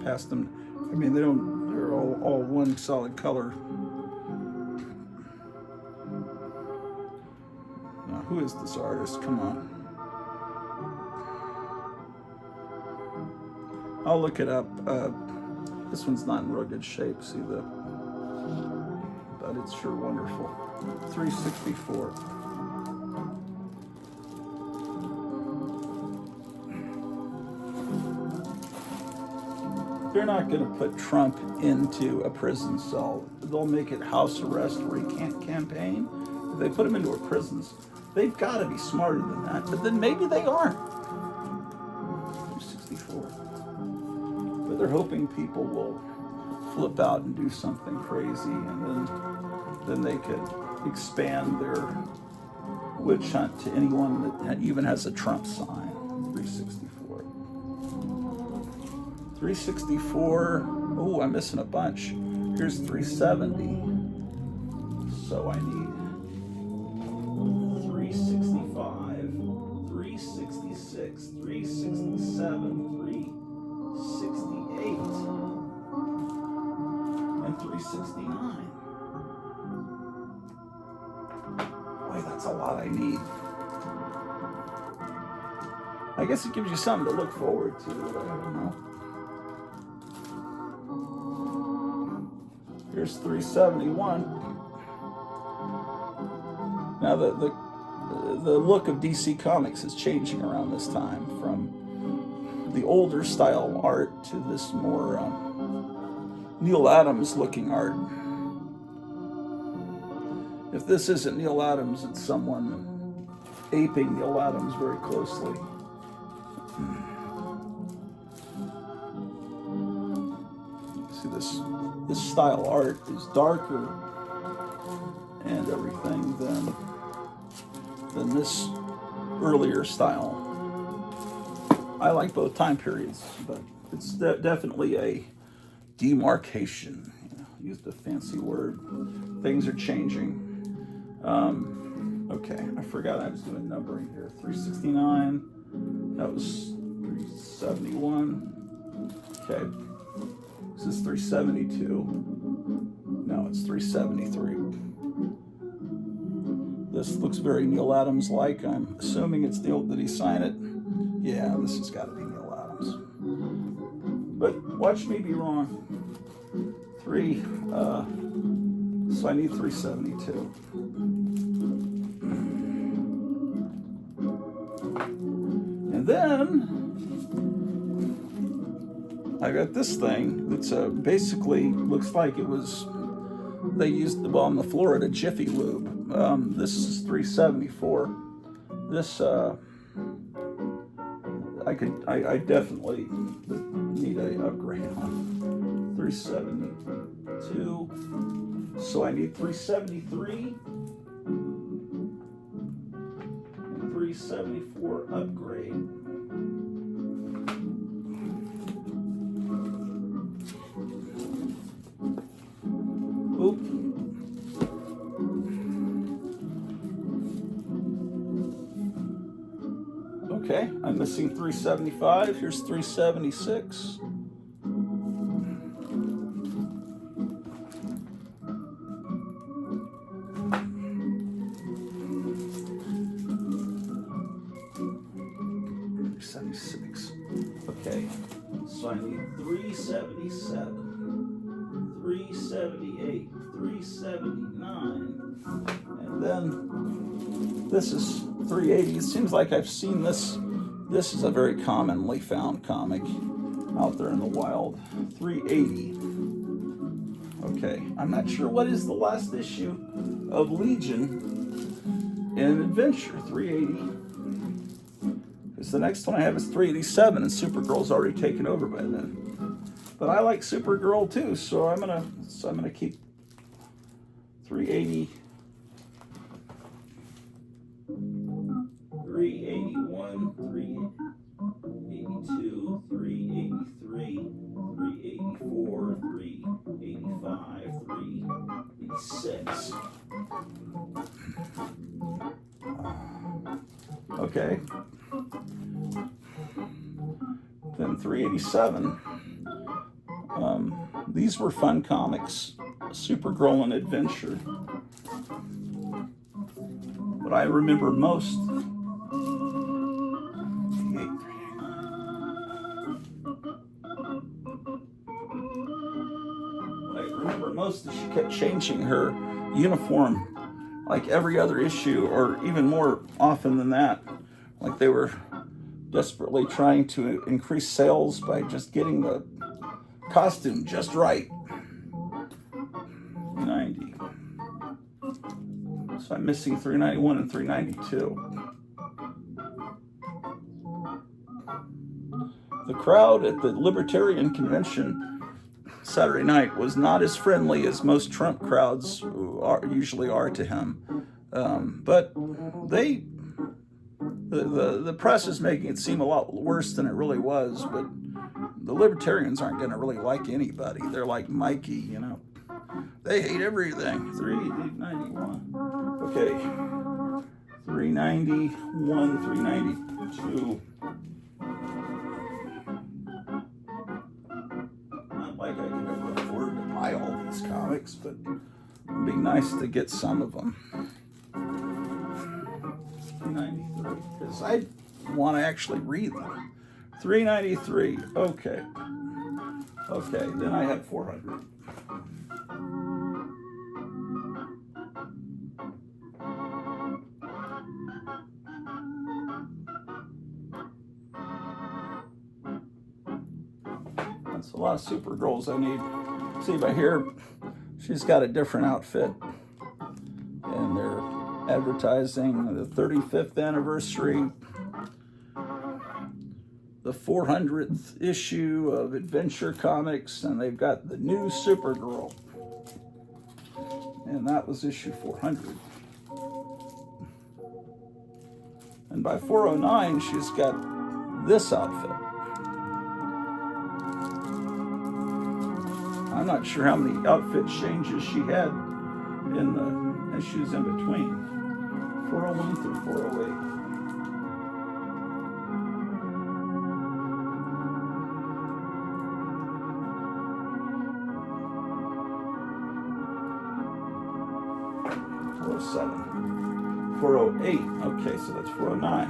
passed them. I mean, they're all one solid color. Now, who is this artist? Come on. I'll look it up. This one's not in real good shape, see but it's sure wonderful. 364. They're not going to put Trump into a prison cell. They'll make it house arrest where he can't campaign. If they put him into a prison, they've got to be smarter than that. But then maybe they aren't. 264. But they're hoping people will flip out and do something crazy, and then they could expand their witch hunt to anyone that even has a Trump sign. 364. 364. Oh, I'm missing a bunch. Here's 370. So I need 365, 366, 367, 368, and 369. Boy, that's a lot I need. I guess it gives you something to look forward to. I don't know. Here's 371. Now the look of DC Comics is changing around this time from the older style art to this more Neil Adams looking art. If this isn't Neil Adams, it's someone aping Neil Adams very closely. See, this style art is darker and everything than this earlier style. I like both time periods, but it's definitely a demarcation. Used a fancy word. Things are changing. Okay, I forgot I was doing numbering here. 369. That was 371. Okay. This is 372. No, it's 373. This looks very Neil Adams-like. I'm assuming it's Neil. Did he sign it? Yeah, this has got to be Neil Adams. But watch me be wrong. So I need 372. And then I got this thing that's basically looks like it was, they used on the Florida Jiffy Lube. This is 374. This, I definitely need a upgrade on 372. So I need 373 and 374 upgrade. Oop. Okay, I'm missing 375. Here's 376. Okay, so I need 377, 378, 379, and then this is 380. It seems like I've seen this. This is a very commonly found comic out there in the wild. 380. Okay, I'm not sure what is the last issue of Legion in Adventure. 380. Because the next one I have is 387, and Supergirl's already taken over by then. But I like Supergirl too, so I'm gonna keep 380. 381, 382, 383, 384, 385, 386. Okay. Then 387. These were fun comics. Supergirl and Adventure. But I remember most. Most that she kept changing her uniform like every other issue, or even more often than that. Like they were desperately trying to increase sales by just getting the costume just right. 90. So I'm missing 391 and 392. The crowd at the Libertarian Convention Saturday night was not as friendly as most Trump crowds usually are to him. But the press is making it seem a lot worse than it really was. But the Libertarians aren't going to really like anybody. They're like Mikey, you know. They hate everything. 391. Okay. 391, 392. Like I could ever afford to buy all these comics, but it'd be nice to get some of them. 393, because I want to actually read them. 393, okay. Okay, then I have 400. That's a lot of Supergirls I need. See by here, she's got a different outfit. And they're advertising the 35th anniversary, the 400th issue of Adventure Comics, and they've got the new Supergirl. And that was issue 400. And by 409, she's got this outfit. I'm not sure how many outfit changes she had in the issues in between. 401 through 408. .407. 408. Okay, so that's 409.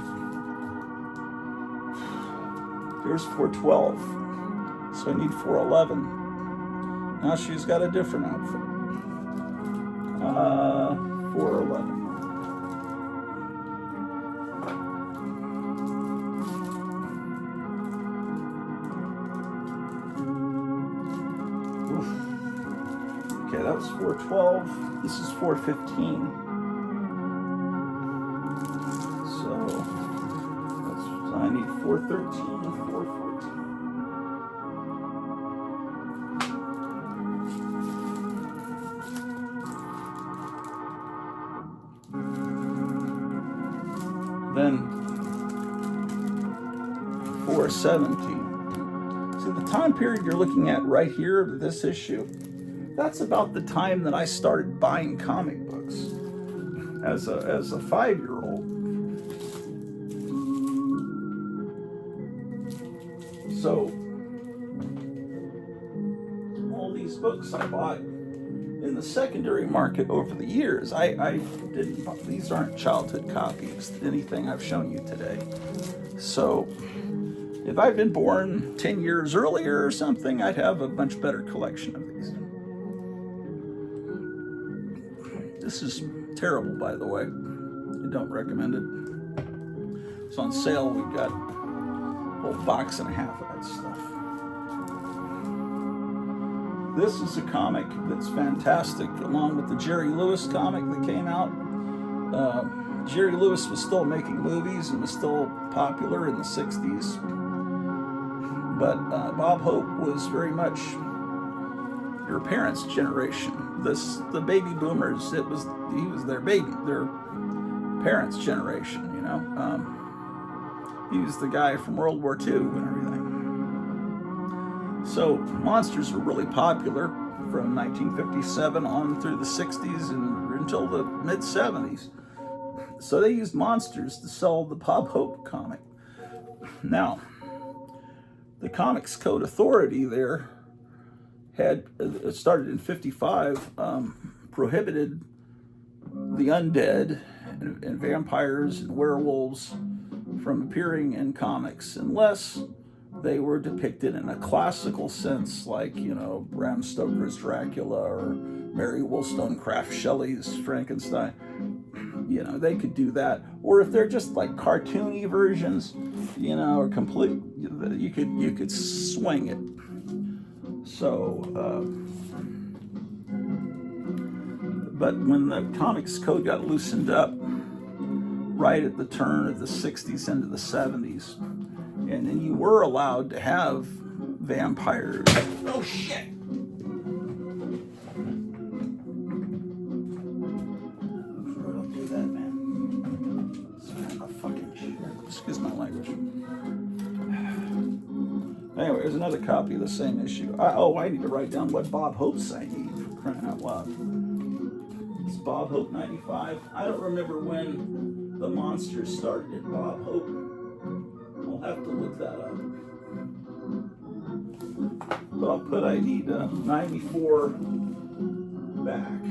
Here's 412. So I need 411. Now she's got a different outfit. 411. Oof. Okay, that was 412. This is 415. So that's I need 413 and 414. Then 417. See, the time period you're looking at right here, this issue, that's about the time that I started buying comic books as a 5-year-old. So all these books I bought in the secondary market over the years, I didn't. These aren't childhood copies. Anything I've shown you today. So if I'd been born 10 years earlier or something, I'd have a much better collection of these. This is terrible, by the way. I don't recommend it. It's on sale. We've got a whole box and a half of that stuff. This is a comic that's fantastic, along with the Jerry Lewis comic that came out. Jerry Lewis was still making movies and was still popular in the 60s. But Bob Hope was very much your parents' generation. The baby boomers, he was their parents' generation, you know. He was the guy from World War II and everything. So monsters were really popular from 1957 on through the 60s and until the mid-70s. So they used monsters to sell the Bob Hope comic. Now, the Comics Code Authority there had, it started in 55, prohibited the undead and vampires and werewolves from appearing in comics unless they were depicted in a classical sense, like, you know, Bram Stoker's Dracula or Mary Wollstonecraft Shelley's Frankenstein. You know, they could do that. Or if they're just like cartoony versions, you know, or complete, you could swing it. So, but when the Comics Code got loosened up, right at the turn of the 60s into the 70s, and then you were allowed to have vampires. Oh shit! Don't do that, man. Oh, fucking shit. Excuse my language. Anyway, there's another copy of the same issue. I need to write down what Bob Hope's I need, for crying out loud. It's Bob Hope 95. I don't remember when the monsters started at Bob Hope. I'll have to look that up. But I'll put I need 94 back.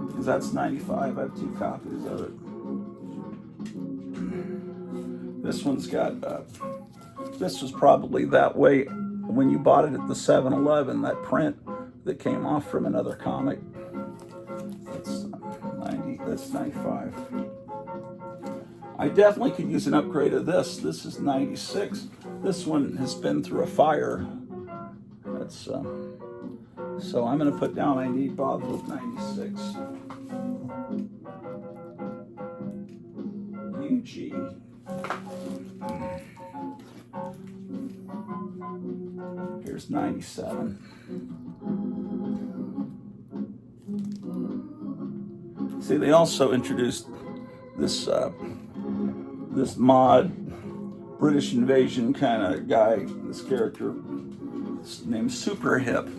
Because that's 95. I have 2 copies of it. This one's got, this was probably that way when you bought it at the 7-Eleven, that print that came off from another comic. That's 90, that's 95. I definitely could use an upgrade of this. This is 96. This one has been through a fire. That's so I'm going to put down I need Bob Hope 96. UG. Here's 97. See, they also introduced this this mod British invasion kind of guy, this character named Super Hip.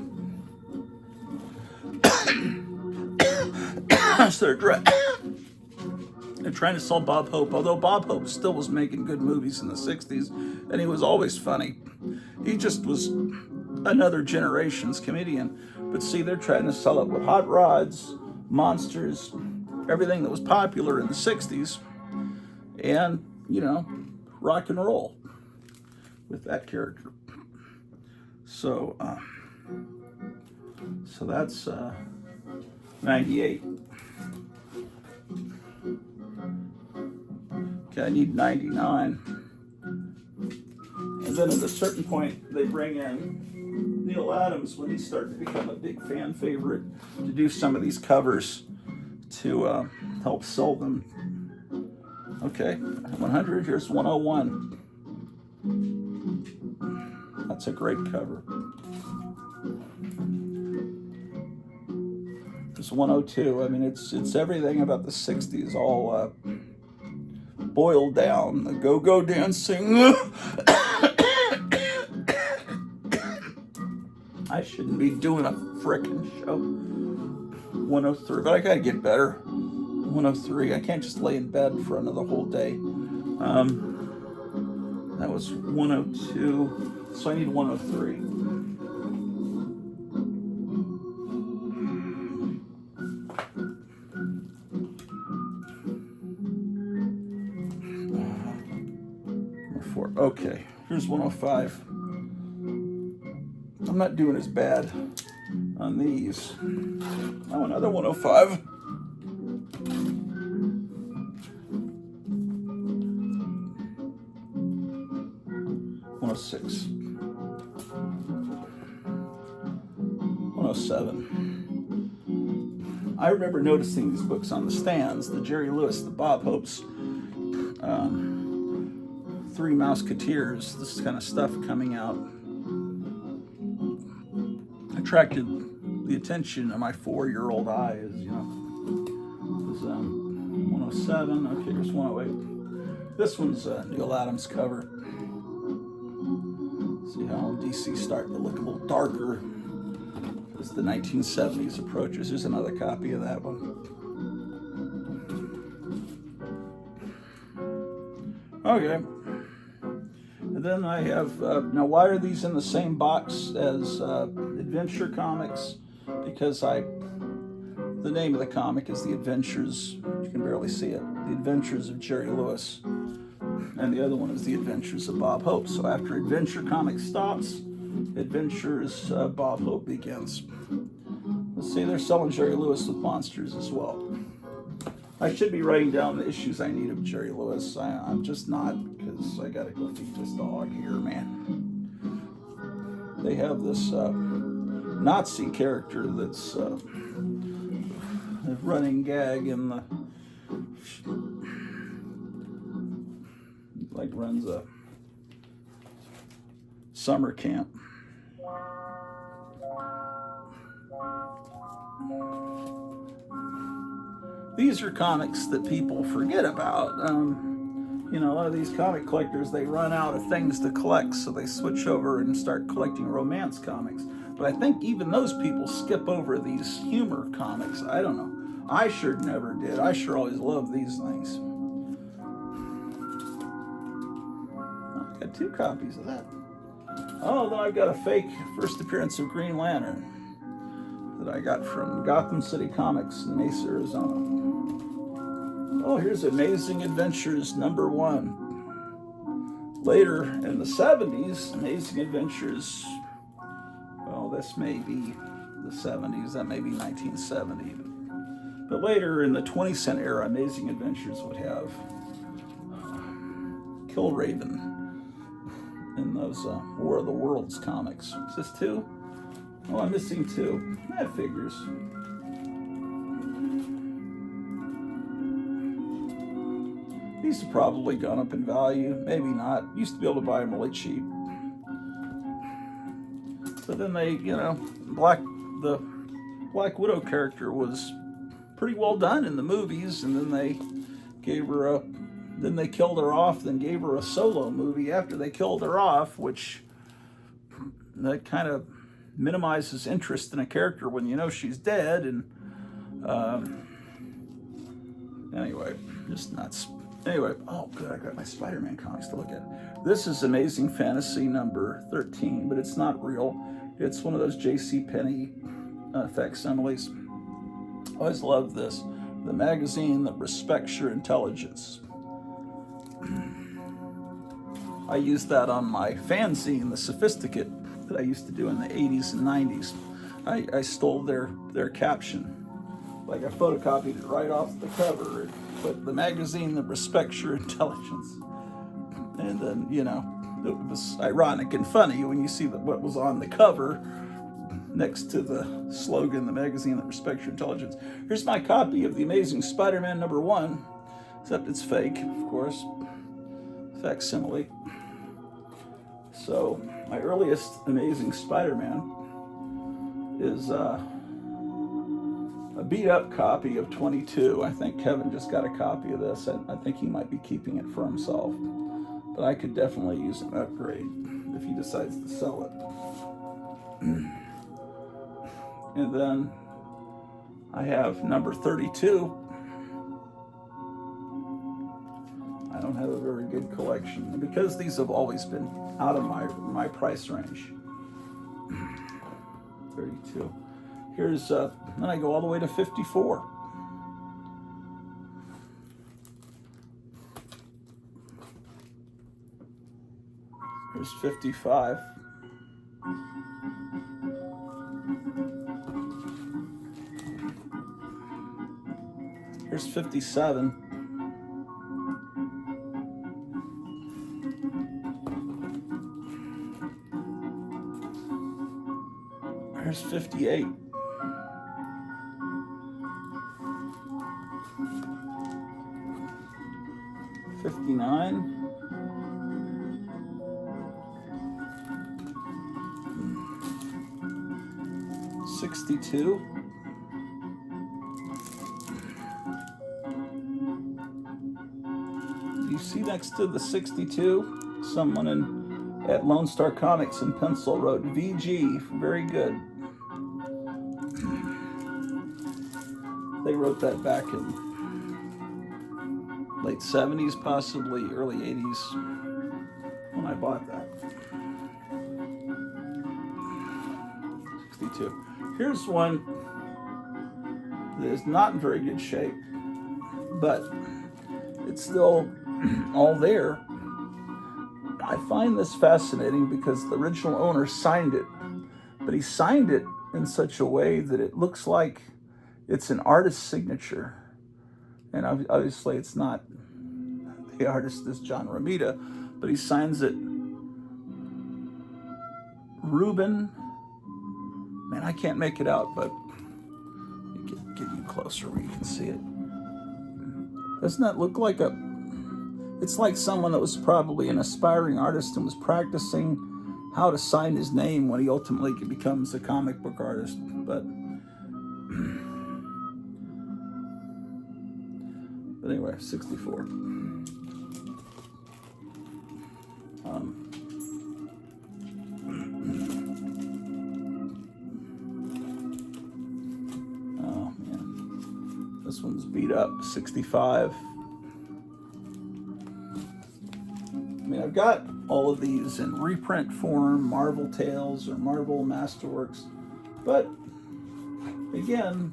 So they're trying to sell Bob Hope, although Bob Hope still was making good movies in the 60s, and he was always funny. He just was another generation's comedian. But see, they're trying to sell it with hot rods, monsters, everything that was popular in the 60s, and, you know, rock and roll with that character. So, so that's 98. Okay, I need 99. And then at a certain point, they bring in Neil Adams when he started to become a big fan favorite to do some of these covers to help sell them. Okay, 100, here's 101. That's a great cover. There's 102. I mean, it's everything about the 60s all boiled down. The go-go dancing. I shouldn't be doing a frickin' show. 103, but I gotta get better. 103. I can't just lay in bed for another whole day. That was 102, so I need 103. Okay, here's 105. I'm not doing as bad on these. Oh, another 105. '06. 107. I remember noticing these books on the stands, the Jerry Lewis, the Bob Hope's, Three Mouseketeers, this kind of stuff coming out. Attracted the attention of my 4-year-old eyes, you know. It was 107. Okay, here's 108. This one's Neil Adams' cover. See how DC's starting to look a little darker as the 1970s approaches. Here's another copy of that one. Okay. And then I have, now why are these in the same box as Adventure Comics? Because the name of the comic is The Adventures, you can barely see it, The Adventures of Jerry Lewis. And the other one is The Adventures of Bob Hope. So after Adventure Comics stops, Adventures Bob Hope begins. Let's see, they're selling Jerry Lewis with monsters as well. I should be writing down the issues I need of Jerry Lewis. I'm just not, because I gotta go feed this dog here, man. They have this Nazi character that's a running gag in the, like runs a summer camp. These are comics that people forget about. You know, a lot of these comic collectors, they run out of things to collect, so they switch over and start collecting romance comics. But I think even those people skip over these humor comics. I don't know. I sure never did. I sure always loved these things. I've got 2 copies of that. Oh, then I've got a fake first appearance of Green Lantern that I got from Gotham City Comics in Mesa, Arizona. Oh, here's Amazing Adventures #1. Later in the 70s, Amazing Adventures, well, this may be the 70s, that may be 1970. But later in the 20-cent era, Amazing Adventures would have Killraven in those War of the Worlds comics. Is this 2? Oh, I'm missing 2. That figures. These have probably gone up in value. Maybe not. Used to be able to buy them really cheap. But then they, you know, the Black Widow character was pretty well done in the movies, and then they gave her then they killed her off, then gave her a solo movie after they killed her off, which that kind of minimizes interest in a character when you know she's dead. And anyway, just nuts. Anyway, oh good, I got my Spider-Man comics to look at. This is Amazing Fantasy #13, but it's not real. It's one of those J.C. Penney facsimiles. Always loved this. The magazine that respects your intelligence. I used that on my fanzine, The Sophisticate, that I used to do in the 80s and 90s. I stole their caption. Like I photocopied it right off the cover and put the magazine that respects your intelligence. And then, you know, it was ironic and funny when you see what was on the cover next to the slogan, the magazine that respects your intelligence. Here's my copy of The Amazing Spider-Man #1. except it's fake, of course, facsimile. So my earliest Amazing Spider-Man is a beat-up copy of 22. I think Kevin just got a copy of this. I think he might be keeping it for himself, but I could definitely use an upgrade if he decides to sell it. And then I have number 32. I don't have a very good collection, and because these have always been out of my price range. 32. Here's, then I go all the way to 54. Here's 55. Here's 57. Here's 58. $59. $62. Do you see next to the 62? Someone at Lone Star Comics in pencil wrote VG. Very good. They wrote that back in late 70s, possibly early 80s, when I bought that. 62. Here's one that is not in very good shape, but it's still all there. I find this fascinating because the original owner signed it, but he signed it in such a way that it looks like it's an artist's signature. And obviously it's not. The artist is John Romita, but he signs it Ruben. Man, I can't make it out, but get you closer where you can see it. Doesn't that look like it's like someone that was probably an aspiring artist and was practicing how to sign his name when he ultimately becomes a comic book artist. But anyway, 64. Oh man, this one's beat up. 65. I mean, I've got all of these in reprint form, Marvel Tales or Marvel Masterworks, but again,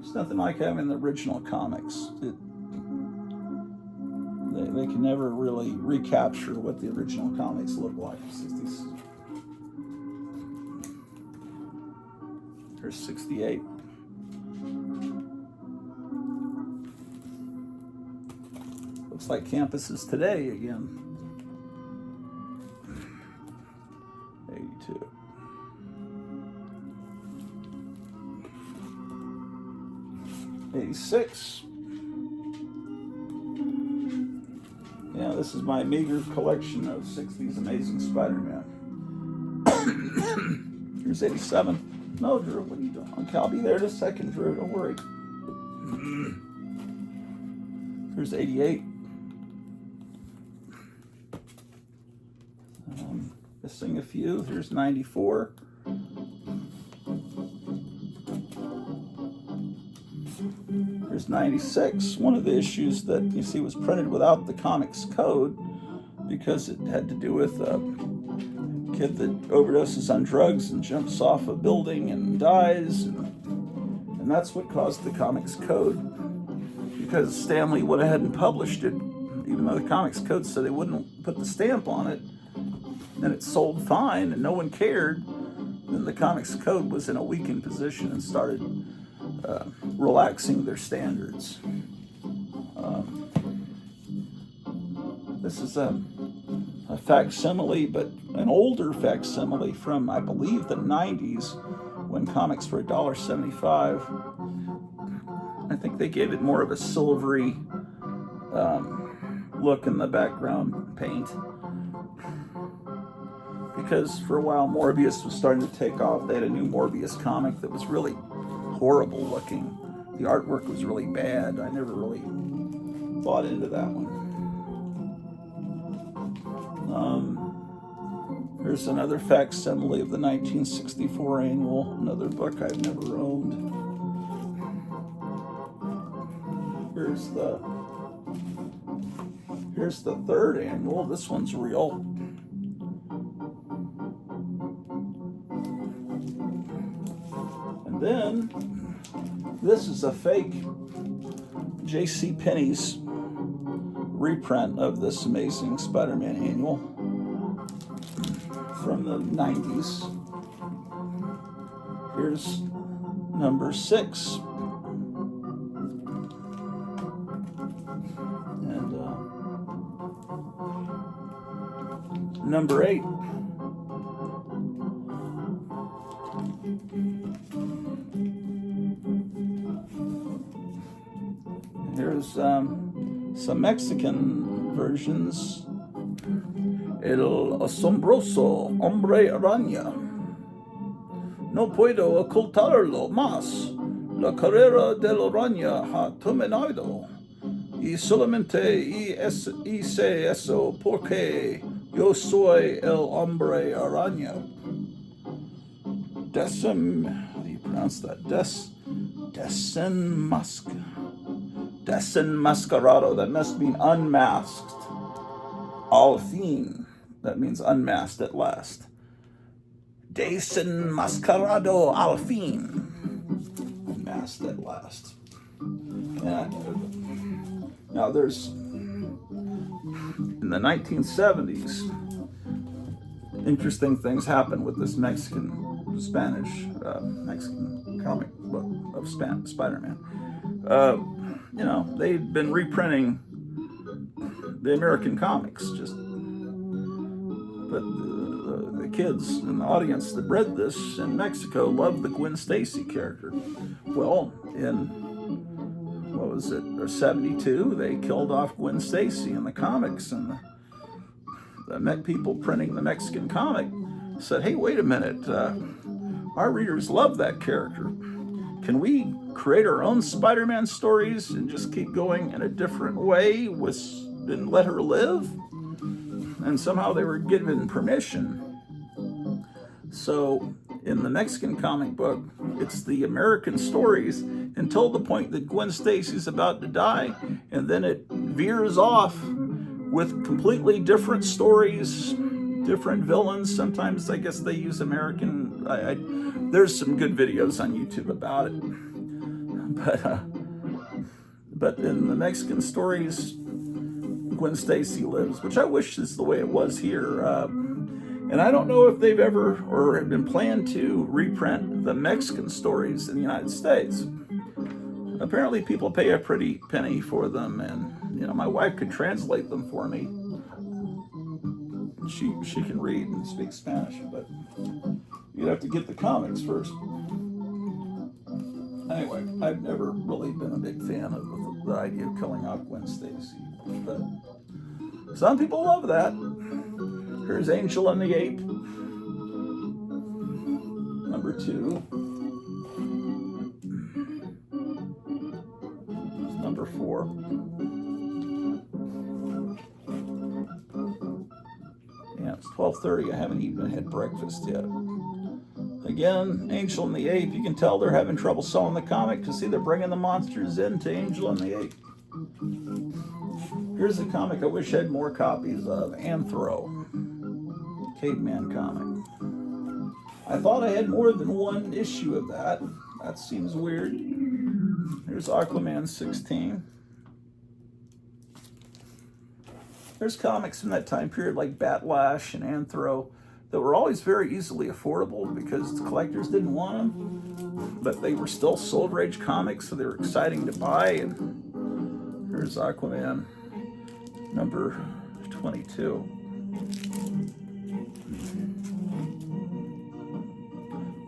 it's nothing like having the original comics. They can never really recapture what the original comics look like. 60s. Here's 68. Looks like campuses today again. 82. '86. Yeah, this is my meager collection of 60s Amazing Spider-Man. Here's 87. No, Drew, what are you doing? Okay, I'll be there in a second, Drew. Don't worry. Here's 88. Missing a few. Here's 94. Here's 96. One of the issues that you see was printed without the comics code because it had to do with a kid that overdoses on drugs and jumps off a building and dies. And that's what caused the comics code, because Stanley went ahead and published it, even though the comics code said they wouldn't put the stamp on it. And it sold fine and no one cared. Then the comics code was in a weakened position and started relaxing their standards. This is a facsimile, but an older facsimile from, I believe, the 90s, when comics were $1.75. I think they gave it more of a silvery look in the background paint. Because for a while Morbius was starting to take off. They had a new Morbius comic that was really horrible looking. The artwork was really bad. I never really bought into that one. Here's another facsimile of the 1964 annual, another book I've never owned. Here's the third annual. This one's real. And then this is a fake J.C. Penney's reprint of this amazing Spider-Man annual from the 90s. Here's number 6. And number 8. Here's some Mexican versions. El asombroso hombre araña. No puedo ocultarlo más. La carrera de la araña ha terminado. Y solamente hice eso porque yo soy el hombre araña. How do you pronounce that? Desenmascarado. That must mean unmasked. Al fin. That means unmasked at last. Desenmascarado al fin. Unmasked at last. Yeah. Now there's, in the 1970s, interesting things happened with this Mexican comic book of Spider-Man. They'd been reprinting the American comics, but the kids in the audience that read this in Mexico loved the Gwen Stacy character. Well, in, what was it, or 72, they killed off Gwen Stacy in the comics, and the people printing the Mexican comic said, hey, wait a minute, our readers love that character. Can we create our own Spider-Man stories and just keep going in a different way and let her live? And somehow they were given permission. So in the Mexican comic book, it's the American stories until the point that Gwen Stacy's about to die, and then it veers off with completely different stories, different villains. Sometimes I guess they use American. There's some good videos on YouTube about it. But in the Mexican stories, Gwen Stacy lives, which I wish is the way it was here. And I don't know if they've ever or have been planned to reprint the Mexican stories in the United States. Apparently people pay a pretty penny for them, and my wife could translate them for me. She can read and speak Spanish, but you'd have to get the comics first. Anyway, I've never really been a big fan of the idea of killing off Gwen Stacy, but some people love that. Here's Angel and the Ape, number 2. Number 4. Yeah, it's 12:30. I haven't even had breakfast yet. Again, Angel and the Ape. You can tell they're having trouble selling the comic because, see, they're bringing the monsters into Angel and the Ape. Here's a comic I wish I had more copies of. Anthro. Caveman comic. I thought I had more than one issue of that. That seems weird. Here's Aquaman 16. There's comics from that time period like Batlash and Anthro that were always very easily affordable because the collectors didn't want them, but they were still Soul Rage comics, so they were exciting to buy. And here's Aquaman, number 22.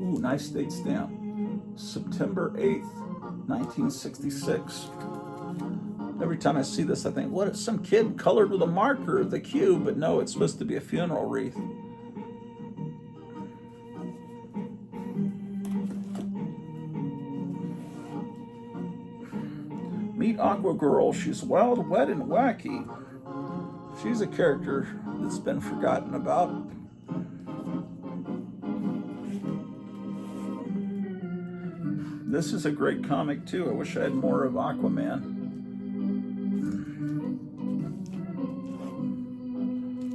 Ooh, nice date stamp. September 8th, 1966. Every time I see this, I think, what is some kid colored with a marker the cube? But no, it's supposed to be a funeral wreath. Meet Aqua Girl. She's wild, wet, and wacky. She's a character that's been forgotten about. This is a great comic too. I wish I had more of Aquaman.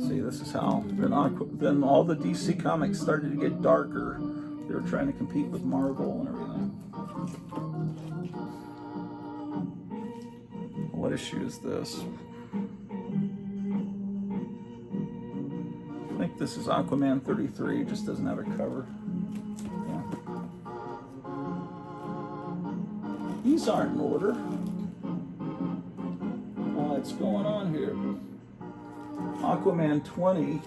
See, this is how then all the DC comics started to get darker. They were trying to compete with Marvel and everything. What issue is this? I think this is Aquaman 33. It just doesn't have a cover. Yeah. These aren't in order. What's going on here? Aquaman 20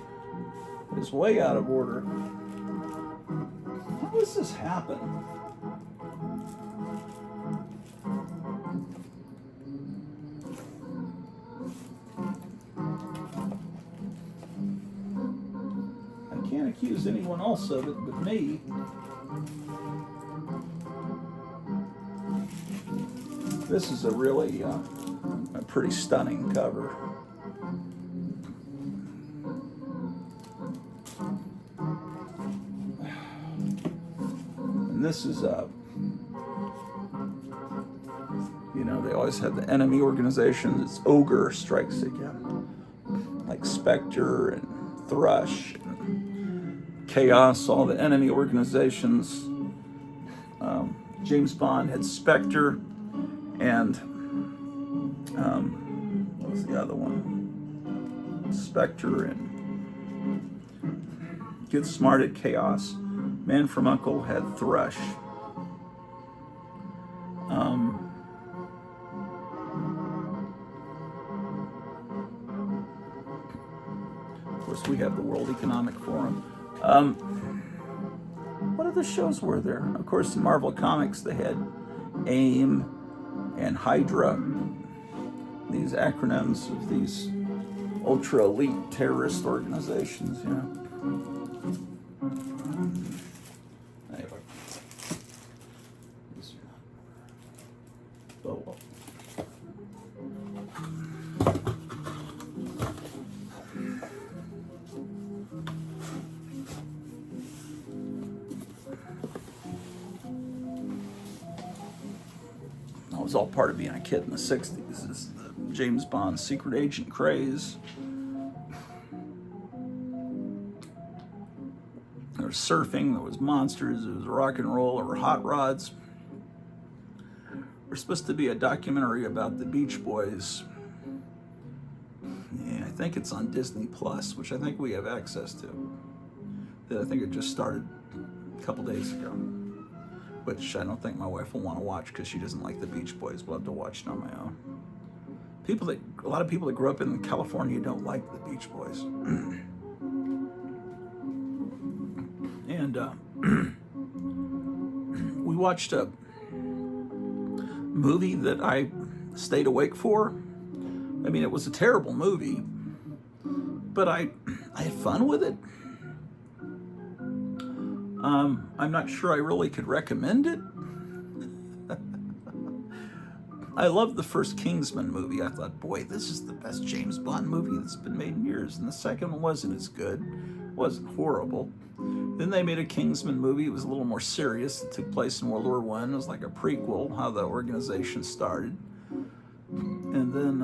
is way out of order. How does this happen? I can't accuse anyone else of it but me. This is a really a pretty stunning cover. And this is they always had the enemy organizations. It's Ogre strikes again, like Spectre and Thrush, and Chaos. All the enemy organizations. James Bond had Spectre, and what was the other one? Spectre and Get Smart at Chaos. Man from U.N.C.L.E. had Thrush. Of course, we have the World Economic Forum. What other shows were there? Of course, in Marvel Comics, they had AIM and Hydra. These acronyms of these ultra elite terrorist organizations, Anyway. Oh, well. That was all part of being a kid in the 60s. Is the James Bond secret agent craze. There was surfing, there was monsters, there was rock and roll, there were hot rods. There's supposed to be a documentary about the Beach Boys. Yeah, I think it's on Disney Plus, which I think we have access to. I think it just started a couple days ago, which I don't think my wife will want to watch because she doesn't like the Beach Boys. We'll have to watch it on my own. A lot of people that grew up in California don't like the Beach Boys. And we watched a movie that I stayed awake for. I mean, it was a terrible movie, but I had fun with it. I'm not sure I really could recommend it. I loved the first Kingsman movie. I thought, boy, this is the best James Bond movie that's been made in years. And the second one wasn't as good. It wasn't horrible. Then they made a Kingsman movie. It was a little more serious. It took place in World War I. It was like a prequel, how the organization started. And then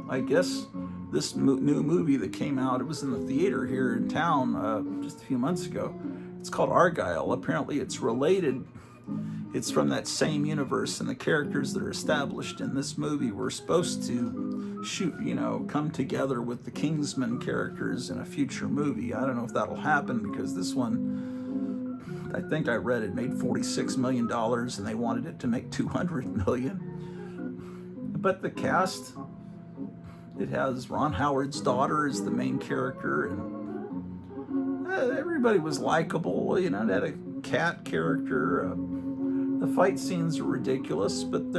I guess this new movie that came out, it was in the theater here in town just a few months ago. It's called Argyle. Apparently it's related. It's from that same universe, and the characters that are established in this movie were supposed to come together with the Kingsman characters in a future movie. I don't know if that'll happen because this one, I think I read it made $46 million and they wanted it to make $200 million. But the cast, it has Ron Howard's daughter as the main character, and everybody was likable. It had a cat character. The fight scenes are ridiculous, but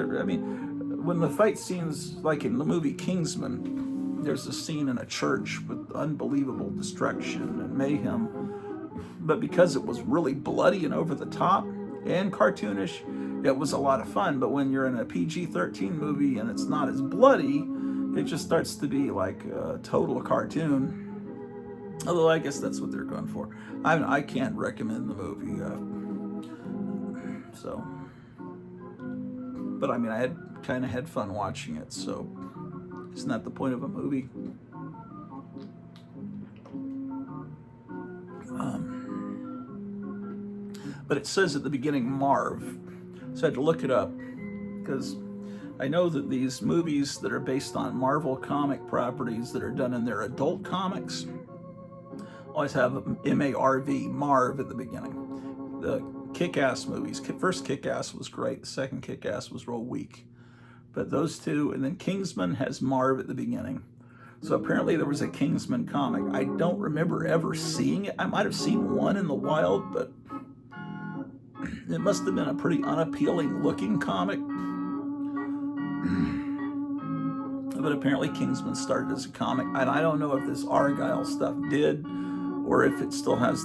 when the fight scenes, like in the movie Kingsman, there's a scene in a church with unbelievable destruction and mayhem. But because it was really bloody and over the top and cartoonish, it was a lot of fun. But when you're in a PG-13 movie and it's not as bloody, it just starts to be like a total cartoon. Although I guess that's what they're going for. I can't recommend the movie. But I mean, I kind of had fun watching it, so isn't that the point of a movie? But it says at the beginning Marv, so I had to look it up because I know that these movies that are based on Marvel comic properties that are done in their adult comics always have M-A-R-V, Marv, at the beginning. The Kick-Ass movies, first Kick-Ass was great, the second Kick-Ass was real weak. But those two, and then Kingsman has Marv at the beginning. So apparently there was a Kingsman comic. I don't remember ever seeing it. I might have seen one in the wild, but it must have been a pretty unappealing looking comic. But apparently Kingsman started as a comic. And I don't know if this Argyle stuff did, or if it still has,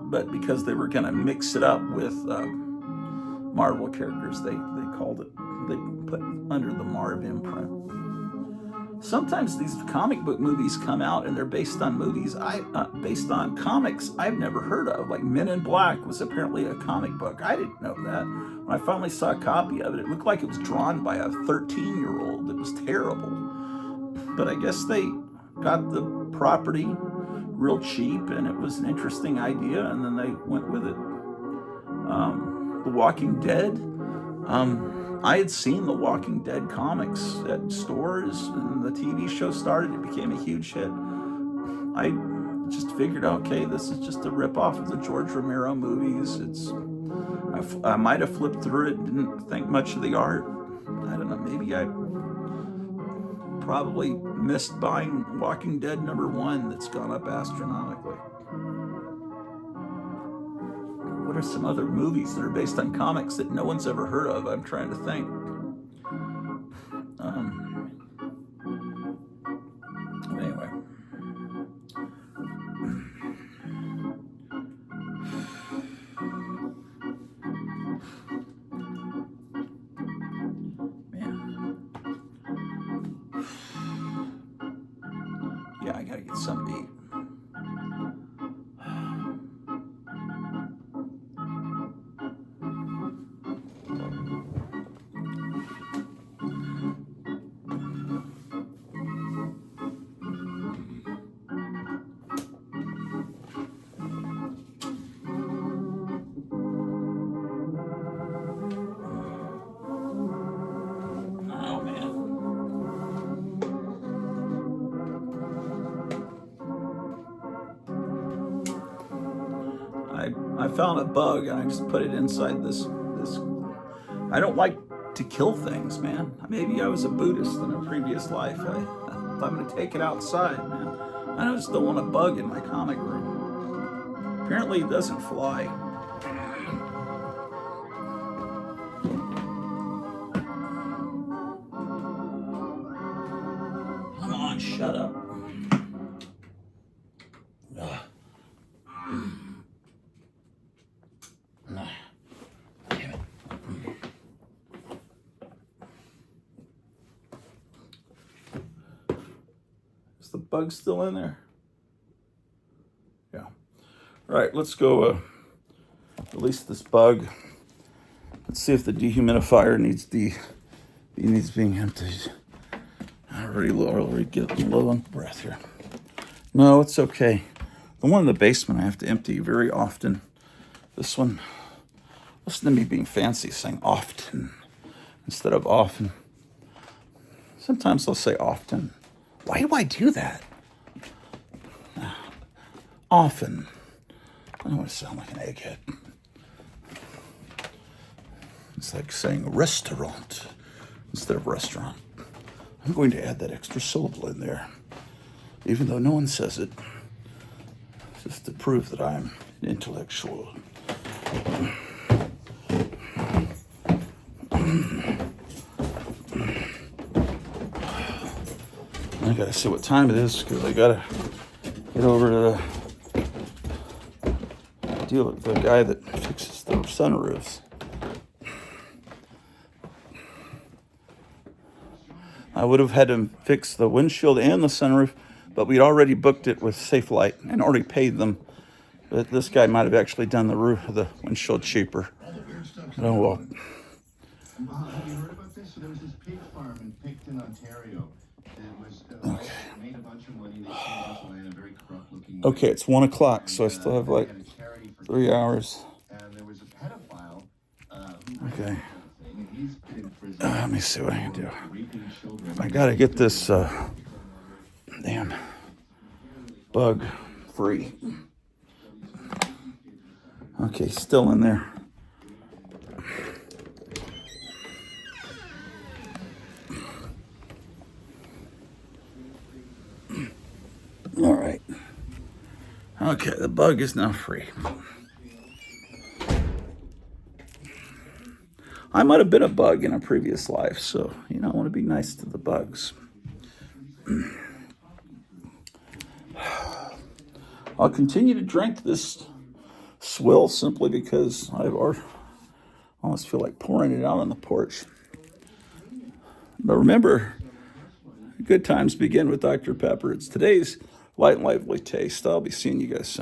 but because they were going to mix it up with Marvel characters, they called it, they put under the Marv imprint. Sometimes these comic book movies come out and they're based on movies, based on comics I've never heard of. Like Men in Black was apparently a comic book. I didn't know that. When I finally saw a copy of it, it looked like it was drawn by a 13-year-old. It was terrible. But I guess they got the property real cheap and it was an interesting idea, and then they went with it. The Walking Dead. I had seen the Walking Dead comics at stores, and the TV show started. It became a huge hit. I just figured, okay, this is just a ripoff of the George Romero movies. I might have flipped through it, didn't think much of the art. I don't know, maybe I probably missed buying Walking Dead #1 that's gone up astronomically. What are some other movies that are based on comics that no one's ever heard of? I'm trying to think. Anyway. Man. Yeah, I gotta get something to eat. I found a bug and I just put it inside this. I don't like to kill things, man. Maybe I was a Buddhist in a previous life. I'm going to take it outside, man. I just don't want a bug in my comic room. Apparently it doesn't fly. Come on, shut up. The bug still in there? Yeah. All right, let's go release this bug. Let's see if the dehumidifier needs being emptied. I already getting low on breath here. No, it's okay. The one in the basement I have to empty very often. This one, listen to me being fancy, saying often instead of often. Sometimes I'll say often. Why do I do that? Often. I don't want to sound like an egghead. It's like saying restaurant instead of restaurant. I'm going to add that extra syllable in there, even though no one says it, just to prove that I'm an intellectual. I gotta see what time it is because I gotta get over to deal with the guy that fixes the sunroofs. I would have had him fix the windshield and the sunroof, but we'd already booked it with Safelite and already paid them. But this guy might have actually done the roof, the windshield cheaper. Oh well. Have you heard about this? So there was this pig farm in Picton, Ontario. That was made a bunch of money. They sold a bunch of land, a very corrupt-looking. Okay, it's 1 o'clock, so I still have like 3 hours. And there was a pedophile. Okay. He's been in prison. Let me see what I can do. I gotta get this damn bug free. Okay, still in there. All right. Okay, the bug is now free. I might have been a bug in a previous life, so, you know, I want to be nice to the bugs. I'll continue to drink this swill simply because I almost feel like pouring it out on the porch. But remember, good times begin with Dr. Pepper. It's today's light and lively taste. I'll be seeing you guys soon.